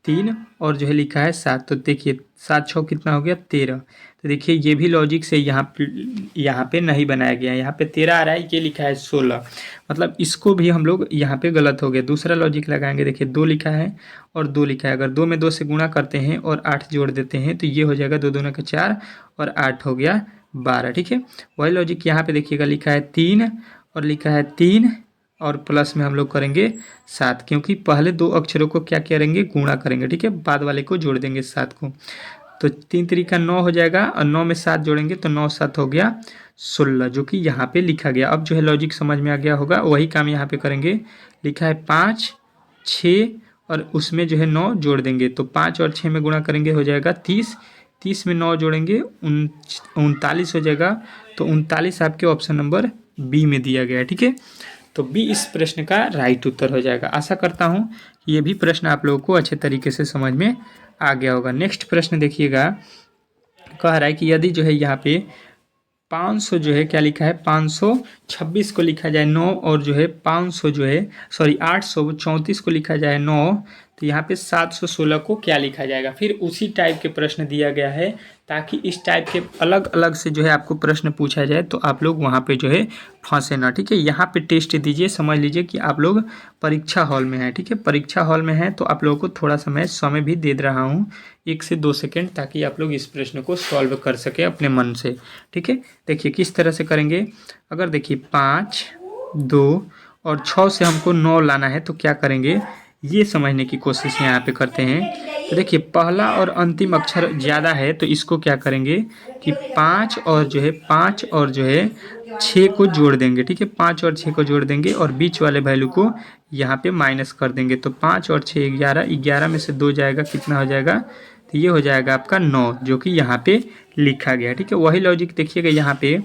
3 और जो है लिखा है 7, तो देखिए 7 6 कितना हो गया 13। तो देखिए ये भी लॉजिक से यहाँ पे नहीं बनाया गया है, यहाँ पे 13 आ रहा है, ये लिखा है 16, मतलब इसको भी हम लोग यहाँ पे गलत हो गया। दूसरा लॉजिक लगाएंगे, देखिए 2 लिखा है और 2 लिखा है, अगर 2 में 2 से गुणा करते हैं और 8 जोड़ देते हैं तो ये हो जाएगा 2 दूना का 4 और 8 हो गया 12। ठीक है, वही लॉजिक यहाँ पे देखिएगा, लिखा है 3 और लिखा है 3 और प्लस में हम लोग करेंगे 7, क्योंकि पहले 2 अक्षरों को क्या करेंगे, गुणा करेंगे। ठीक है, बाद वाले को जोड़ देंगे 7 को, तो 3 तरीका 9 हो जाएगा और 9 में 7 जोड़ेंगे तो 9 7 हो गया 16, जो कि यहाँ पे लिखा गया। अब जो है लॉजिक समझ में आ गया होगा, वही काम यहाँ पे करेंगे। लिखा है 5 6 और उसमें जो है 9 जोड़ देंगे, तो 5 और 6 में गुणा करेंगे हो जाएगा 30, 30 में 9 जोड़ेंगे 39 हो जाएगा, तो 39 आपके ऑप्शन नंबर बी में दिया गया है। ठीक है, तो बी इस प्रश्न का राइट उत्तर हो जाएगा। आशा करता हूँ कि ये भी प्रश्न आप लोगों को अच्छे तरीके से समझ में आ गया होगा। नेक्स्ट प्रश्न देखिएगा, कह रहा है कि यदि जो है यहाँ पे 500 जो है क्या लिखा है, 526 को लिखा जाए 9 और जो है 500 जो है 834 को लिखा जाए 9, तो यहाँ पे 716 को क्या लिखा जाएगा। फिर उसी टाइप के प्रश्न दिया गया है, ताकि इस टाइप के अलग अलग से जो है आपको प्रश्न पूछा जाए तो आप लोग वहाँ पे जो है फंसे ना। ठीक है, यहाँ पे टेस्ट दीजिए, समझ लीजिए कि आप लोग परीक्षा हॉल में हैं। ठीक है, परीक्षा हॉल में हैं तो आप लोगों को थोड़ा समय भी दे रहा हूँ, 1 से 2 सेकेंड, ताकि आप लोग इस प्रश्न को सॉल्व कर सके अपने मन से। ठीक है, देखिए किस तरह से करेंगे। अगर देखिए 5 2 और 6 से हमको 9 लाना है तो क्या करेंगे, ये समझने की कोशिश यहाँ पे करते हैं। तो देखिए पहला और अंतिम अक्षर ज़्यादा है तो इसको क्या करेंगे कि 5 और जो है 6 को जोड़ देंगे। ठीक है, 5 और 6 को जोड़ देंगे और बीच वाले वैल्यू को यहाँ पे माइनस कर देंगे, तो 5 और 6 11, 11 में से 2 जाएगा, कितना हो जाएगा, तो ये हो जाएगा आपका 9, जो कि यहाँ पे लिखा गया है। ठीक है, वही लॉजिक देखिएगा यहाँ पे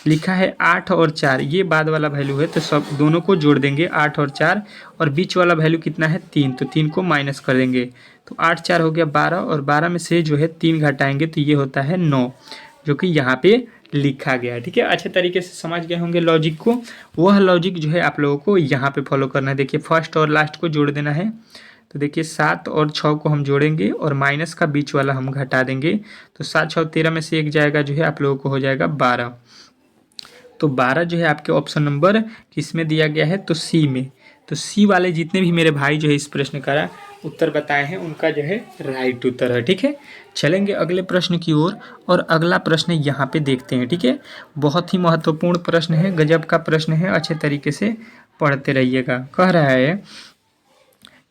लिखा है 8 और 4, ये बाद वाला वैल्यू है तो सब दोनों को जोड़ देंगे 8 और 4, और बीच वाला वैल्यू कितना है 3, तो 3 को माइनस कर देंगे तो 8 4 हो गया 12, और 12 में से जो है 3 घटाएंगे तो ये होता है 9, जो कि यहाँ पे लिखा गया है। ठीक है, अच्छे तरीके से समझ गए होंगे लॉजिक को। वह लॉजिक जो है आप लोगों को यहाँ पे फॉलो करना है। देखिए फर्स्ट और लास्ट को जोड़ देना है, तो देखिए 7 और 6 को हम जोड़ेंगे और माइनस का बीच वाला हम घटा देंगे, तो 7 6 13 में से एक जाएगा जो है आप लोगों को हो जाएगा 12। तो 12 जो है आपके ऑप्शन नंबर किस में दिया गया है, तो सी में। तो सी वाले जितने भी मेरे भाई जो है इस प्रश्न का उत्तर बताए हैं उनका जो है राइट उत्तर है। ठीक है, चलेंगे अगले प्रश्न की ओर, और अगला प्रश्न यहाँ पे देखते हैं। ठीक है, बहुत ही महत्वपूर्ण प्रश्न है, गजब का प्रश्न है, अच्छे तरीके से पढ़ते रहिएगा। कह रहा है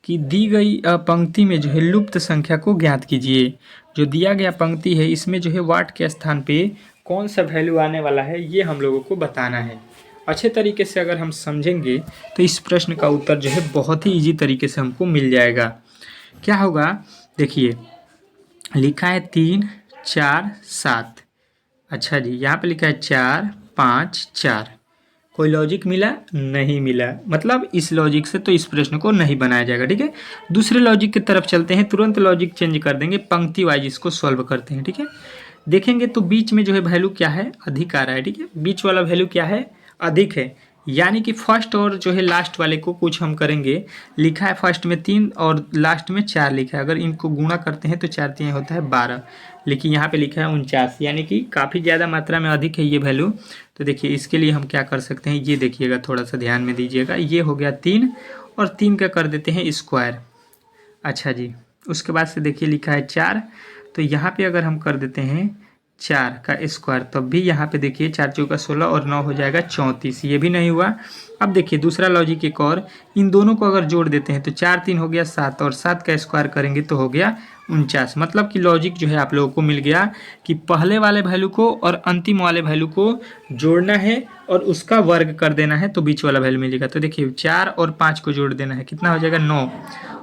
कि दी गई पंक्ति में जो है लुप्त संख्या को ज्ञात कीजिए। जो दिया गया पंक्ति है इसमें जो है वाट के स्थान पे कौन सा वैल्यू आने वाला है ये हम लोगों को बताना है। अच्छे तरीके से अगर हम समझेंगे तो इस प्रश्न का उत्तर जो है बहुत ही इजी तरीके से हमको मिल जाएगा। क्या होगा, देखिए लिखा है 3 4 7। अच्छा जी, यहाँ पे लिखा है 4 5 4। कोई लॉजिक मिला? नहीं मिला, मतलब इस लॉजिक से तो इस प्रश्न को नहीं बनाया जाएगा। ठीक है, दूसरे लॉजिक की तरफ चलते हैं, तुरंत लॉजिक चेंज कर देंगे, पंक्ति वाइज इसको सॉल्व करते हैं। ठीक है, देखेंगे तो बीच में जो है वैल्यू क्या है, अधिक आ रहा है। ठीक है, बीच वाला वैल्यू क्या है, अधिक है, यानी कि फर्स्ट और जो है लास्ट वाले को कुछ हम करेंगे। लिखा है फर्स्ट में 3 और लास्ट में 4 लिखा है, अगर इनको गुणा करते हैं तो 4 3 होता है 12, लेकिन यहाँ पे लिखा है 49, यानी कि काफ़ी ज़्यादा मात्रा में अधिक है ये वैल्यू। तो देखिए इसके लिए हम क्या कर सकते हैं, ये देखिएगा, थोड़ा सा ध्यान में दीजिएगा। ये हो गया 3 और 3 का कर देते हैं स्क्वायर। अच्छा जी, उसके बाद से देखिए लिखा है 4, तो यहाँ पे अगर हम कर देते हैं 4 का स्क्वायर, तब भी यहाँ पे देखिए 4 चौका 16 और 9 हो जाएगा 34, ये भी नहीं हुआ। अब देखिए दूसरा लॉजिक एक और, इन दोनों को अगर जोड़ देते हैं तो 4 3 हो गया 7, और 7 का स्क्वायर करेंगे तो हो गया 49। मतलब कि लॉजिक जो है आप लोगों को मिल गया कि पहले वाले वैल्यू को और अंतिम वाले वैल्यू को जोड़ना है और उसका वर्ग कर देना है तो बीच वाला वैल्यू मिलेगा। तो देखिए 4 और 5 को जोड़ देना है, कितना हो जाएगा 9,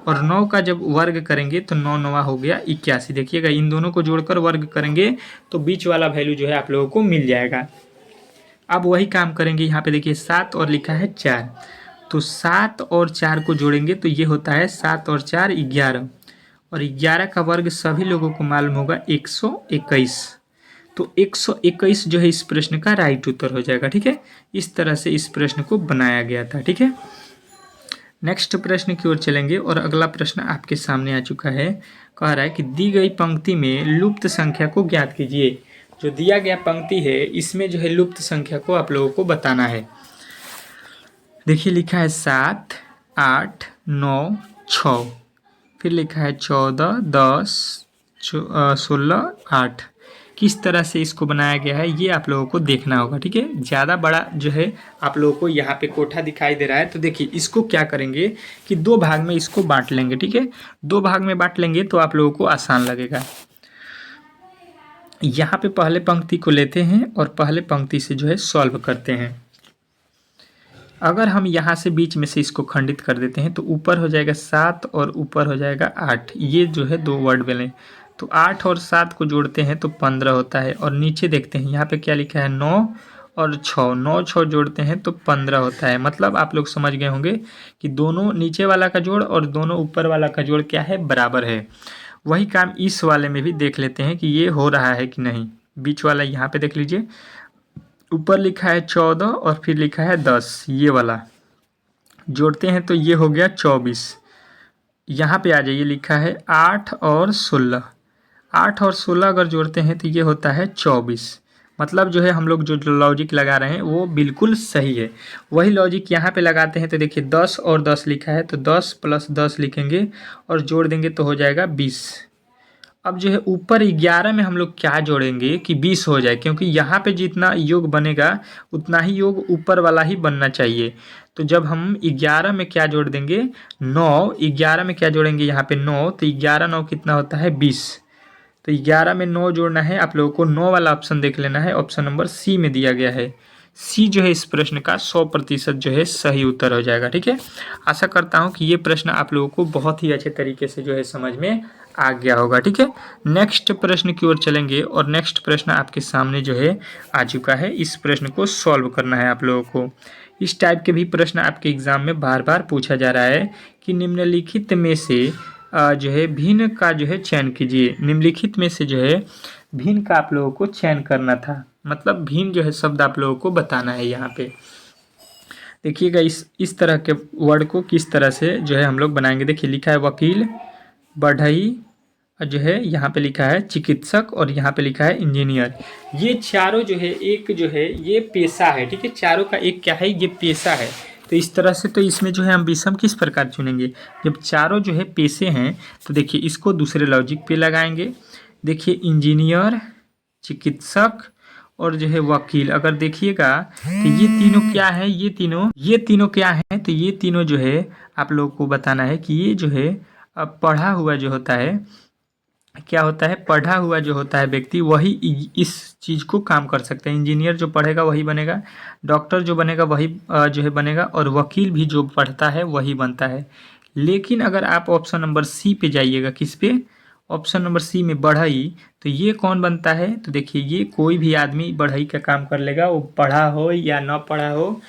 और 9 का जब वर्ग करेंगे तो 9 9 हो गया 81। देखिएगा इन दोनों को जोड़कर वर्ग करेंगे तो बीच वाला वैल्यू जो है आप लोगों को मिल जाएगा। अब वही काम करेंगे, यहाँ पे देखिए 7 और लिखा है 4, तो 7 और 4 को जोड़ेंगे तो ये होता है 7 और 4 11, और 11 का वर्ग सभी लोगों को मालूम होगा 121। तो 121 जो है इस प्रश्न का राइट उत्तर हो जाएगा। ठीक है, इस तरह से इस प्रश्न को बनाया गया था। ठीक है, नेक्स्ट प्रश्न की ओर चलेंगे, और अगला प्रश्न आपके सामने आ चुका है। कह रहा है कि दी गई पंक्ति में लुप्त संख्या को ज्ञात कीजिए। जो दिया गया पंक्ति है इसमें जो है लुप्त संख्या को आप लोगों को बताना है। देखिए लिखा है 7 8 9 6, फिर लिखा है 14 10 16 8। किस तरह से इसको बनाया गया है ये आप लोगों को देखना होगा। ठीक है, ज़्यादा बड़ा जो है आप लोगों को यहाँ पे कोठा दिखाई दे रहा है, तो देखिए इसको क्या करेंगे कि 2 भाग में इसको बांट लेंगे। ठीक है, 2 भाग में बांट लेंगे तो आप लोगों को आसान लगेगा। यहाँ पे पहले पंक्ति को लेते हैं और पहले पंक्ति से जो है सॉल्व करते हैं। अगर हम यहाँ से बीच में से इसको खंडित कर देते हैं तो ऊपर हो जाएगा 7 और ऊपर हो जाएगा 8, ये जो है 2 वर्ड बने, तो 8 और 7 को जोड़ते हैं तो 15 होता है। और नीचे देखते हैं यहाँ पे क्या लिखा है 9 और 6, 9 6 जोड़ते हैं तो 15 होता है। मतलब आप लोग समझ गए होंगे कि दोनों नीचे वाला का जोड़ और दोनों ऊपर वाला का जोड़ क्या है, बराबर है। वही काम इस वाले में भी देख लेते हैं कि ये हो रहा है कि नहीं। बीच वाला यहाँ पे देख लीजिए, ऊपर लिखा है 14 और फिर लिखा है 10, ये वाला जोड़ते हैं तो ये हो गया 24। यहाँ पे आ जाइए, लिखा है 8 और 16, 8 और 16 अगर जोड़ते हैं तो ये होता है 24। मतलब जो है हम लोग जो लॉजिक लगा रहे हैं वो बिल्कुल सही है। वही लॉजिक यहाँ पे लगाते हैं तो देखिए 10 और 10 लिखा है, तो 10 + 10 लिखेंगे और जोड़ देंगे तो हो जाएगा 20। अब जो है ऊपर 11 में हम लोग क्या जोड़ेंगे कि 20 हो जाए, क्योंकि यहाँ पे जितना योग बनेगा उतना ही योग ऊपर वाला ही बनना चाहिए। तो जब हम 11 में क्या जोड़ देंगे 9, 11 में क्या जोड़ेंगे यहाँ पे 9, तो 11 9 कितना होता है 20। तो 11 में 9 जोड़ना है, आप लोगों को 9 वाला ऑप्शन देख लेना है, ऑप्शन नंबर सी में दिया गया है। सी जो है इस प्रश्न का 100% जो है सही उत्तर हो जाएगा। ठीक है, आशा करता हूँ कि ये प्रश्न आप लोगों को बहुत ही अच्छे तरीके से जो है समझ में आ गया होगा। ठीक है, नेक्स्ट प्रश्न की ओर चलेंगे और नेक्स्ट प्रश्न आपके सामने जो है आ चुका है। इस प्रश्न को सॉल्व करना है आप लोगों को। इस टाइप के भी प्रश्न आपके एग्जाम में बार बार पूछा जा रहा है कि निम्नलिखित में से जो है भिन्न का जो है चयन कीजिए। निम्नलिखित में से जो है भिन्न का आप लोगों को चयन करना था, मतलब भिन्न जो है शब्द आप लोगों को बताना है। यहाँ पे देखिएगा इस तरह के वर्ड को किस तरह से जो है हम लोग बनाएंगे। देखिए लिखा है वकील, बढ़ई, और जो है यहाँ पे लिखा है चिकित्सक, और यहाँ पे लिखा है इंजीनियर। ये चारों जो है एक जो है ये पेशा है। ठीक है, चारों का एक क्या है, ये पेशा है। तो इस तरह से तो इसमें जो है हम विषम किस प्रकार चुनेंगे, जब चारों जो है पेशे हैं तो देखिए इसको दूसरे लॉजिक पे लगाएंगे। देखिए इंजीनियर, चिकित्सक और जो है वकील, अगर देखिएगा तो ये तीनों क्या है, ये तीनों क्या है, तो ये तीनों जो है आप लोगों को बताना है कि ये जो है पढ़ा हुआ जो होता है, क्या होता है, पढ़ा हुआ जो होता है व्यक्ति वही इस चीज़ को काम कर सकता है। इंजीनियर जो पढ़ेगा वही बनेगा, डॉक्टर जो बनेगा वही जो है बनेगा, और वकील भी जो पढ़ता है वही बनता है। लेकिन अगर आप ऑप्शन नंबर सी पे जाइएगा, किस पे, ऑप्शन नंबर सी में बढ़ई, तो ये कौन बनता है, तो देखिए ये कोई भी आदमी बढ़ई का काम कर लेगा, वो पढ़ा हो या ना पढ़ा हो,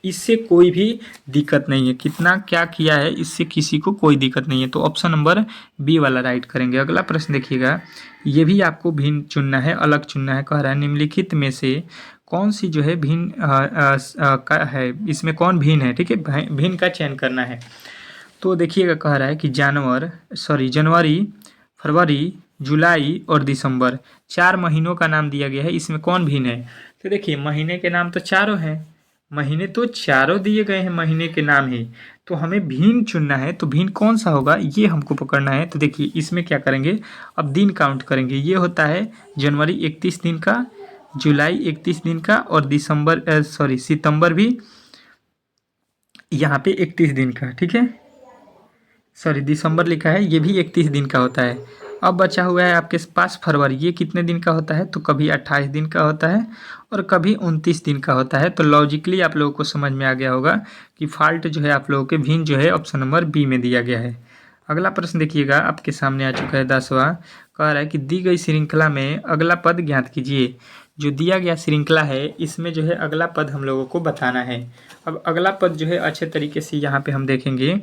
इससे कोई भी दिक्कत नहीं है। कितना क्या किया है इससे किसी को कोई दिक्कत नहीं है। तो ऑप्शन नंबर बी वाला राइट करेंगे। अगला प्रश्न देखिएगा, ये भी आपको भिन्न चुनना है, अलग चुनना है। कह रहा है निम्नलिखित में से कौन सी जो है भिन्न का है, इसमें कौन भिन्न है। ठीक है, भिन्न का चयन करना है। तो देखिएगा कह रहा है कि जनवरी, फरवरी, जुलाई और दिसंबर, 4 महीनों का नाम दिया गया है, इसमें कौन भिन्न है। तो देखिए महीने के नाम तो चारों हैं, महीने तो चारों दिए गए हैं महीने के नाम ही, तो हमें भिन्न चुनना है। तो भिन्न कौन सा होगा ये हमको पकड़ना है। तो देखिए इसमें क्या करेंगे, अब दिन काउंट करेंगे। ये होता है जनवरी 31 दिन का, जुलाई 31 दिन का, और सितंबर भी यहाँ पे 31 दिन का। ठीक है, दिसंबर लिखा है, ये भी 31 दिन का होता है। अब बचा हुआ है आपके पास फरवरी, ये कितने दिन का होता है, तो कभी 28 दिन का होता है और कभी 29 दिन का होता है। तो लॉजिकली आप लोगों को समझ में आ गया होगा कि फॉल्ट जो है आप लोगों के भिन्न जो है ऑप्शन नंबर बी में दिया गया है। अगला प्रश्न देखिएगा आपके सामने आ चुका है 10वां। कह रहा है कि दी गई श्रृंखला में अगला पद ज्ञात कीजिए। जो दिया गया श्रृंखला है इसमें जो है अगला पद हम लोगों को बताना है। अब अगला पद जो है अच्छे तरीके से यहाँ पे हम देखेंगे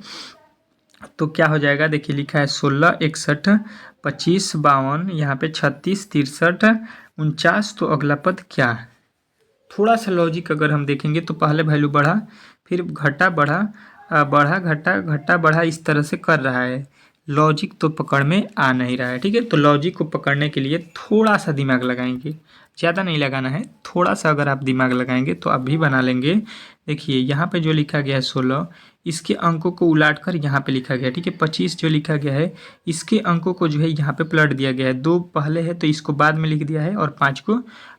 तो क्या हो जाएगा। देखिए लिखा है 16, 61, 25, 52, यहाँ पे 36, 63, 49। तो अगला पद क्या, थोड़ा सा लॉजिक अगर हम देखेंगे तो पहले वैल्यू बढ़ा, फिर घटा, बढ़ा, बढ़ा, घटा, घटा, बढ़ा, इस तरह से कर रहा है। लॉजिक तो पकड़ में आ नहीं रहा है। ठीक है, तो लॉजिक को पकड़ने के लिए थोड़ा सा दिमाग लगाएंगे, ज़्यादा नहीं लगाना है, थोड़ा सा अगर आप दिमाग लगाएंगे तो आप भी बना लेंगे। देखिए यहाँ पे जो लिखा गया है 16, इसके अंकों को उलाट कर यहाँ पे लिखा गया है। ठीक है, 25 जो लिखा गया है इसके अंकों को जो है यहाँ पे पलट दिया गया है। 2 पहले है तो इसको बाद में लिख दिया है और 5 को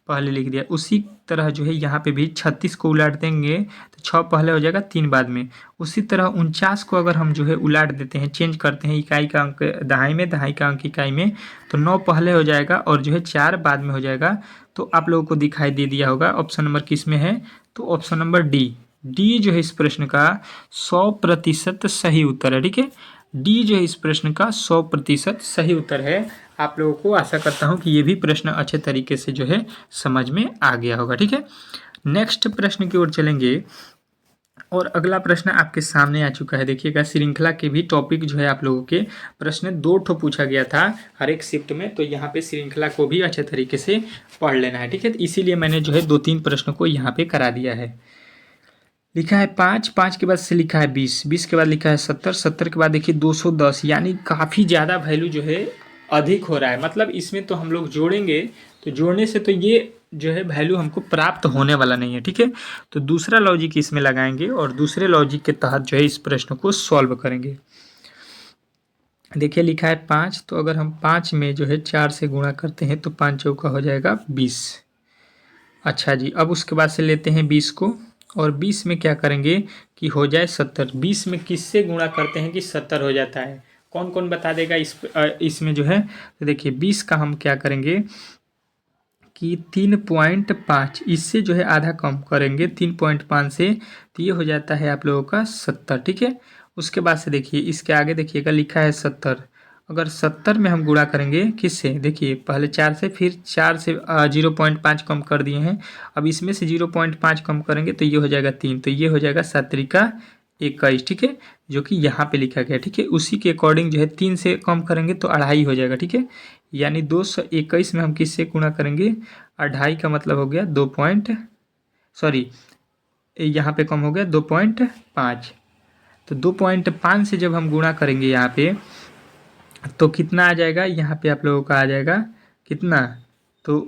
पहले लिख दिया। उसी तरह जो है यहाँ पे भी 36 को उलाट देंगे तो 6 पहले हो जाएगा, 3 बाद में। उसी तरह 49 को अगर हम जो है उलाट देते हैं, चेंज करते हैं इकाई का अंक दहाई में, दहाई का अंक इकाई में, तो 9 पहले हो जाएगा और जो है 4 बाद में हो जाएगा। तो आप लोगों को दिखाई दे दिया होगा ऑप्शन नंबर किस में है, तो ऑप्शन नंबर डी जो है इस प्रश्न का 100% सही उत्तर है। ठीक है, डी जो है इस प्रश्न का 100% सही उत्तर है। आप लोगों को आशा करता हूं कि ये भी प्रश्न अच्छे तरीके से जो है समझ में आ गया होगा। ठीक है, नेक्स्ट प्रश्न की ओर चलेंगे और अगला प्रश्न आपके सामने आ चुका है। देखिएगा श्रृंखला के भी टॉपिक जो है आप लोगों के प्रश्न 2 ठो पूछा गया था हर एक शिफ्ट में, तो यहाँ पे श्रृंखला को भी अच्छे तरीके से पढ़ लेना है। ठीक है, इसीलिए मैंने जो है 2-3 प्रश्नों को यहाँ पे करा दिया है। लिखा है 5, 5 के बाद से लिखा है 20, 20 के बाद लिखा है 70, 70 के बाद देखिए 210, यानी काफ़ी ज़्यादा वैल्यू जो है अधिक हो रहा है। मतलब इसमें तो हम लोग जोड़ेंगे तो जोड़ने से तो ये जो है वैल्यू हमको प्राप्त होने वाला नहीं है। ठीक है, तो दूसरा लॉजिक इसमें लगाएंगे और दूसरे लॉजिक के तहत जो है इस प्रश्न को सॉल्व करेंगे। देखिए लिखा है 5, तो अगर हम 5 में जो है 4 से गुणा करते हैं तो 5 चौका हो जाएगा 20। अच्छा जी, अब उसके बाद से लेते हैं 20 को और 20 में क्या करेंगे कि हो जाए 70। 20 में किससे गुणा करते हैं कि 70 हो जाता है, कौन कौन बता देगा इसमें जो है। तो देखिए 20 का हम क्या करेंगे कि 3.5, इससे जो है आधा कम करेंगे 3.5 से, तो ये हो जाता है आप लोगों का 70। ठीक है, उसके बाद से देखिए इसके आगे देखिएगा लिखा है 70। अगर 70 में हम गुणा करेंगे किससे, देखिए पहले 4 से, फिर 4 से 0.5 कम कर दिए हैं, अब इसमें से 0.5 कम करेंगे तो ये हो जाएगा 3, तो ये हो जाएगा 7×21, ठीक है, जो कि यहाँ पे लिखा गया, ठीक है। उसी के अकॉर्डिंग जो है 3 से कम करेंगे तो 2.5 हो जाएगा, ठीक है। यानी 221 में हम किससे गुणा करेंगे, 2.5 का मतलब हो गया 2 पॉइंट, सॉरी यहाँ पे कम हो गया 2.5, तो 2.5 से जब हम गुणा करेंगे यहाँ पे तो कितना आ जाएगा, यहाँ पे आप लोगों का आ जाएगा कितना, तो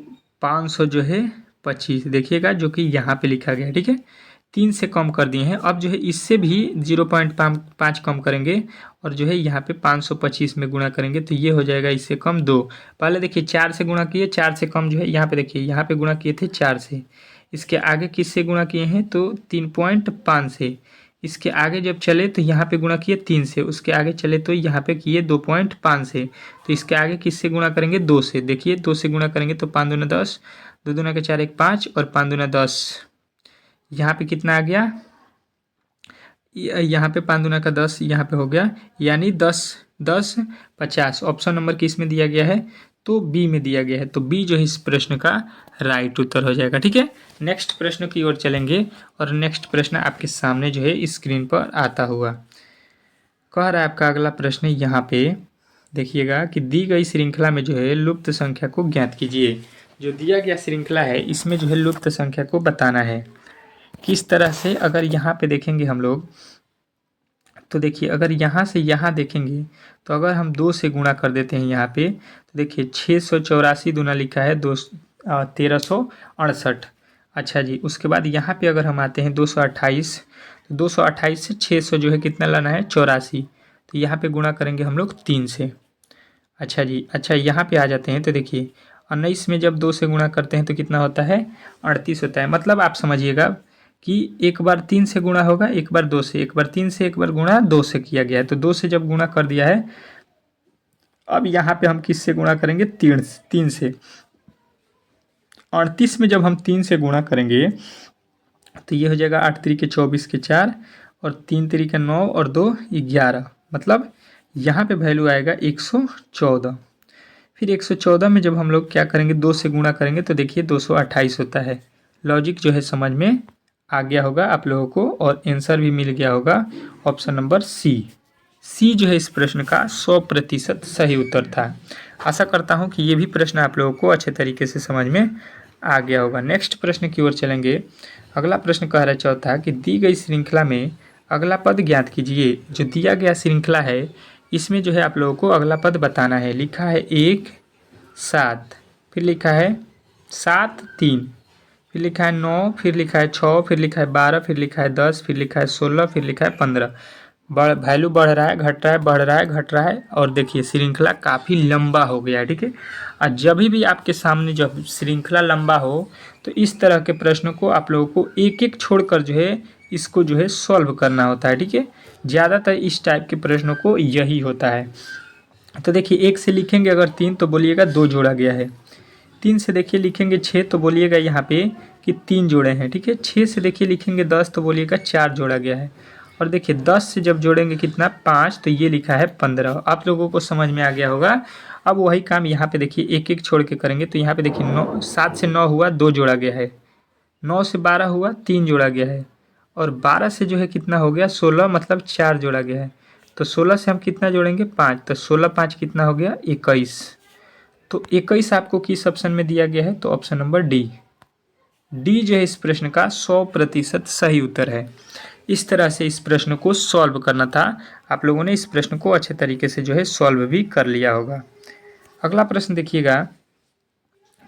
500 जो है 25, देखिएगा जो कि यहाँ पे लिखा गया है, ठीक है। 3 से कम कर दिए हैं, अब जो है इससे भी 0.5 कम करेंगे और जो है यहाँ पे 525 में गुणा करेंगे तो ये हो जाएगा इससे कम 2। पहले देखिए 4 से गुणा किए, 4 से कम जो है यहाँ पे देखिए, यहाँ पे गुणा किए थे 4 से, इसके आगे किससे गुणा किए हैं तो 3.5 से, इसके आगे जब चले तो यहाँ पे गुणा किए 3 से, उसके आगे चले तो यहाँ पे किए 2.5 से, तो इसके आगे किससे गुणा करेंगे 2 से, देखिए 2 से गुणा करेंगे तो 5 दूना 10, 2 दूना के 4 1 5 और 5 दूना 10, यहाँ पे कितना आ गया, यहाँ पे 5 दूना का 10 यहाँ पे हो गया, यानी 10 10 50, ऑप्शन नंबर किस में दिया गया है तो बी में दिया गया है, तो बी जो है इस प्रश्न का राइट उत्तर हो जाएगा, ठीक है। नेक्स्ट प्रश्न की ओर चलेंगे और नेक्स्ट प्रश्न आपके सामने जो है स्क्रीन पर आता हुआ कह रहा है आपका अगला प्रश्न यहाँ पे देखिएगा कि दी गई श्रृंखला में जो है लुप्त संख्या को ज्ञात कीजिए। जो दिया गया श्रृंखला है इसमें जो है लुप्त संख्या को बताना है किस तरह से। अगर यहाँ पे देखेंगे हम लोग तो देखिए, अगर यहाँ से यहाँ देखेंगे तो अगर हम 2 से गुणा कर देते हैं यहाँ पे तो देखिए 684 दूना लिखा है 1368। अच्छा जी, उसके बाद यहाँ पे अगर हम आते हैं 228, तो 228 से 600 जो है कितना लाना है 84, तो यहाँ पे गुणा करेंगे हम लोग 3 से। अच्छा जी, अच्छा यहाँ पे आ जाते हैं तो देखिए 19 में जब 2 से गुणा करते हैं तो कितना होता है 38 होता है। मतलब आप समझिएगा कि एक बार 3 से गुणा होगा, एक बार 2 से, एक बार 3 से, एक बार गुणा 2 से किया गया है, तो 2 से जब गुणा कर दिया है अब यहाँ पे हम किससे गुणा करेंगे 3 से। 38 में जब हम 3 से गुणा करेंगे तो ये हो जाएगा 8 3 के 24 के 4 और 3 3 के 9 और 2 11, मतलब यहाँ पे वैल्यू आएगा 114। फिर 114 में जब हम लोग क्या करेंगे 2 से गुणा करेंगे तो देखिए 228 होता है। लॉजिक जो है समझ में आ गया होगा आप लोगों को और आंसर भी मिल गया होगा ऑप्शन नंबर सी जो है इस प्रश्न का 100% सही उत्तर था। आशा करता हूँ कि ये भी प्रश्न आप लोगों को अच्छे तरीके से समझ में आ गया होगा। नेक्स्ट प्रश्न की ओर चलेंगे। अगला प्रश्न कह रहा चौथा कि दी गई श्रृंखला में अगला पद ज्ञात कीजिए। जो दिया गया श्रृंखला है इसमें जो है आप लोगों को अगला पद बताना है। लिखा है 1 7, फिर लिखा है 7 3, फिर लिखा है 9, फिर लिखा है 6, फिर लिखा है 12, फिर लिखा है 10, फिर लिखा है 16, फिर लिखा है 15। वैल्यू बढ़ रहा है, घट रहा है, बढ़ रहा है, घट रहा है और देखिए श्रृंखला काफ़ी लंबा हो गया है, ठीक है। और जब भी आपके सामने जब श्रृंखला लंबा हो तो इस तरह के प्रश्नों को आप लोगों को एक एक छोड़कर जो है इसको जो है सॉल्व करना होता है, ठीक है। ज़्यादातर इस टाइप के प्रश्नों को यही होता है। तो देखिए 1 से लिखेंगे अगर 3 तो बोलिएगा 2 जोड़ा गया है। 3 से देखिए लिखेंगे 6 तो बोलिएगा यहाँ पे कि 3 जोड़े हैं, ठीक है। 6 से देखिए लिखेंगे 10 तो बोलिएगा 4 जोड़ा गया है। और देखिए 10 से जब जोड़ेंगे कितना 5 तो ये लिखा है 15। आप लोगों को समझ में आ गया होगा। अब वही काम यहाँ पे देखिए एक एक छोड़ के करेंगे तो यहाँ पे देखिए 7 से 9 हुआ 2 जोड़ा गया है, 9 से 12 हुआ 3 जोड़ा गया है और 12 से जो है कितना हो गया 16, मतलब 4 जोड़ा गया है। तो 16 से हम कितना जोड़ेंगे 5, तो 16 5 कितना हो गया 21। तो 21 आपको किस ऑप्शन में दिया गया है तो ऑप्शन नंबर डी जो है इस प्रश्न का 100% सही उत्तर है। इस तरह से इस प्रश्न को सॉल्व करना था। आप लोगों ने इस प्रश्न को अच्छे तरीके से जो है सॉल्व भी कर लिया होगा। अगला प्रश्न देखिएगा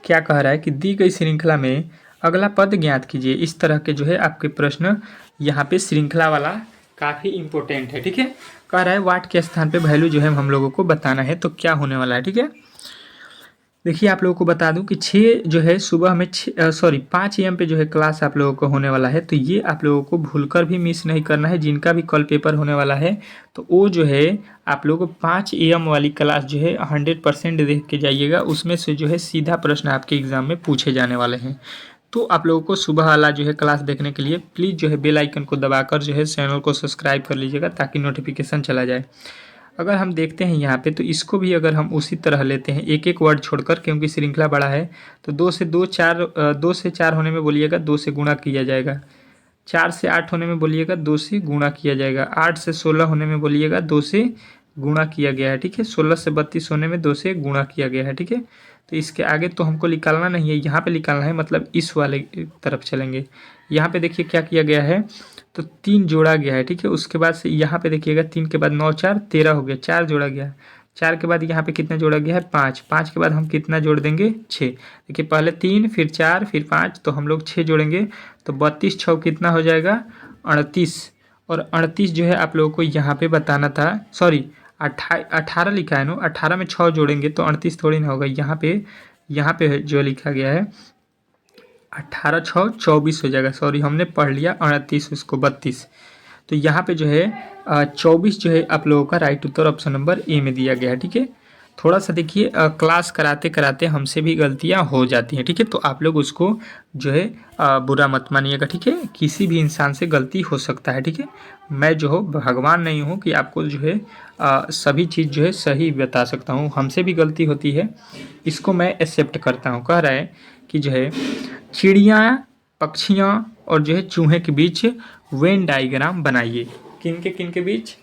क्या कह रहा है कि दी गई श्रृंखला में अगला पद ज्ञात कीजिए। इस तरह के जो है आपके प्रश्न यहाँ पे श्रृंखला वाला काफ़ी इंपॉर्टेंट है, ठीक है। कह रहा है वाट के स्थान पे वैल्यू जो है हम लोगों को बताना है, तो क्या होने वाला है, ठीक है। देखिए आप लोगों को बता दूं कि 6 जो है सुबह में 5 AM पे जो है क्लास आप लोगों को होने वाला है, तो ये आप लोगों को भूलकर भी मिस नहीं करना है। जिनका भी कल पेपर होने वाला है तो वो जो है आप लोगों को 5 AM वाली क्लास जो है 100% देख के जाइएगा। उसमें से जो है सीधा प्रश्न आपके एग्ज़ाम में पूछे जाने वाले हैं। तो आप लोगों को सुबह वाला जो है क्लास देखने के लिए प्लीज़ जो है बेल आइकन को दबाकर जो है चैनल को सब्सक्राइब कर लीजिएगा ताकि नोटिफिकेशन चला जाए। अगर हम देखते हैं यहाँ पे तो इसको भी अगर हम उसी तरह लेते हैं एक एक वर्ड छोड़कर, क्योंकि श्रृंखला बड़ा है, तो 2 से 4 होने में बोलिएगा 2 से गुणा किया जाएगा, 4 से 8 होने में बोलिएगा 2 से गुणा किया जाएगा, 8 से 16 होने में बोलिएगा 2 से गुणा किया गया है, ठीक है। 16 से 32 होने में 2 से गुणा किया गया है, ठीक है। तो इसके आगे तो हमको निकालना नहीं है, यहाँ पे निकालना है, मतलब इस वाले तरफ चलेंगे। यहाँ पे देखिए क्या किया गया है, तो 3 जोड़ा गया है, ठीक है। उसके बाद से यहाँ पे देखिएगा 3 के बाद 9 4 13 हो गया, 4 जोड़ा गया, 4 के बाद यहाँ पे कितना जोड़ा गया है 5, 5 के बाद हम कितना जोड़ देंगे 6। देखिए पहले 3 फिर 4 फिर 5, तो हम लोग 6 जोड़ेंगे, तो 32 6 कितना हो जाएगा 38। और 38 जो है आप लोगों को यहाँ पे बताना था, सॉरी 18 लिखा है ना, 18 में 6 जोड़ेंगे तो 38 थोड़ी ना होगा। यहाँ पे जो लिखा गया है 18 6 24 हो जाएगा, सॉरी हमने पढ़ लिया 38 उसको 32। तो यहाँ पे जो है 24 जो है आप लोगों का right Uttar option number A में दिया गया है, ठीक है। थोड़ा सा देखिए क्लास कराते कराते हमसे भी गलतियाँ हो जाती हैं, ठीक है। तो आप लोग उसको जो है बुरा मत मानिएगा, ठीक है। किसी भी इंसान से गलती हो सकता है, ठीक है। मैं जो हो भगवान नहीं हूँ कि आपको जो है सभी चीज़ जो है सही बता सकता हूँ, हमसे भी गलती होती है, इसको मैं एक्सेप्ट करता हूँ। कह रहा है कि जो है चिड़िया, पक्षियाँ और जो है चूहे के बीच वेन डायग्राम बनाइए। किन के बीच,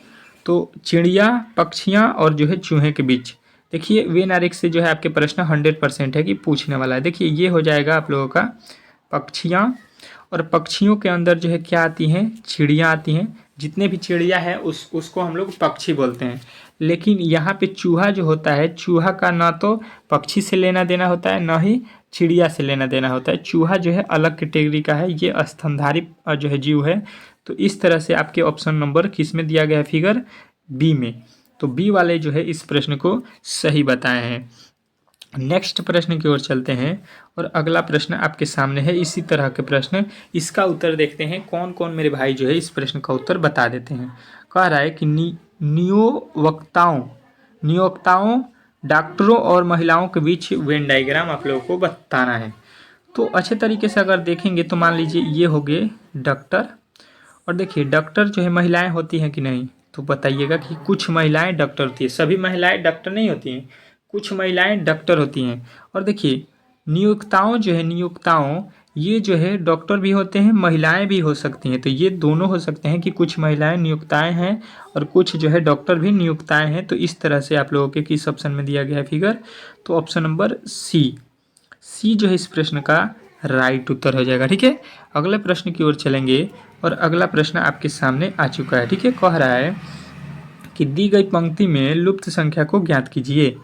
तो चिड़िया, पक्षियाँ और जो है चूहे के बीच। देखिए वेन आरेख से जो है आपके प्रश्न 100% है कि पूछने वाला है। देखिए ये हो जाएगा आप लोगों का पक्षियाँ, और पक्षियों के अंदर जो है क्या आती हैं, चिड़िया आती हैं। जितने भी चिड़िया है उसको हम लोग पक्षी बोलते हैं। लेकिन यहाँ पे चूहा जो होता है, चूहा का ना तो पक्षी से लेना देना होता है, ना ही चिड़िया से लेना देना होता है। चूहा जो है अलग कैटेगरी का है, ये स्तनधारी जो है जीव है। तो इस तरह से आपके ऑप्शन नंबर किस में दिया गया है, फिगर बी में। तो बी वाले जो है इस प्रश्न को सही बताए हैं। नेक्स्ट प्रश्न की ओर चलते हैं, और अगला प्रश्न आपके सामने है इसी तरह के प्रश्न। इसका उत्तर देखते हैं कौन कौन मेरे भाई जो है इस प्रश्न का उत्तर बता देते हैं। कह रहा है कि नियोक्ताओं डॉक्टरों और महिलाओं के बीच वेन डायग्राम आप लोगों को बताना है। तो अच्छे तरीके से अगर देखेंगे तो मान लीजिए ये हो गए डॉक्टर, और देखिए डॉक्टर जो है महिलाएं होती हैं कि नहीं, तो बताइएगा कि कुछ महिलाएं डॉक्टर होती है, सभी महिलाएं डॉक्टर नहीं होती हैं, कुछ महिलाएं डॉक्टर होती हैं। और देखिए नियोक्ताओं जो है, नियोक्ताओं ये जो है डॉक्टर भी होते हैं, महिलाएं भी हो सकती हैं। तो ये दोनों हो सकते हैं कि कुछ महिलाएं नियोक्ताएं हैं और कुछ जो है डॉक्टर भी नियोक्ताएं हैं। तो इस तरह से आप लोगों के किस ऑप्शन में दिया गया है फिगर, तो ऑप्शन नंबर सी जो है इस प्रश्न का राइट उत्तर हो जाएगा, ठीक है। अगले प्रश्न की ओर चलेंगे, और अगला प्रश्न आपके सामने आ चुका है, ठीक है। कह रहा है कि दी गई पंक्ति में लुप्त संख्या को ज्ञात कीजिए।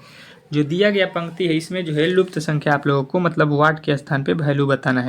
जो दिया गया पंक्ति है इसमें जो है लुप्त संख्या आप लोगों को मतलब वाट के स्थान पे वैल्यू बताना है।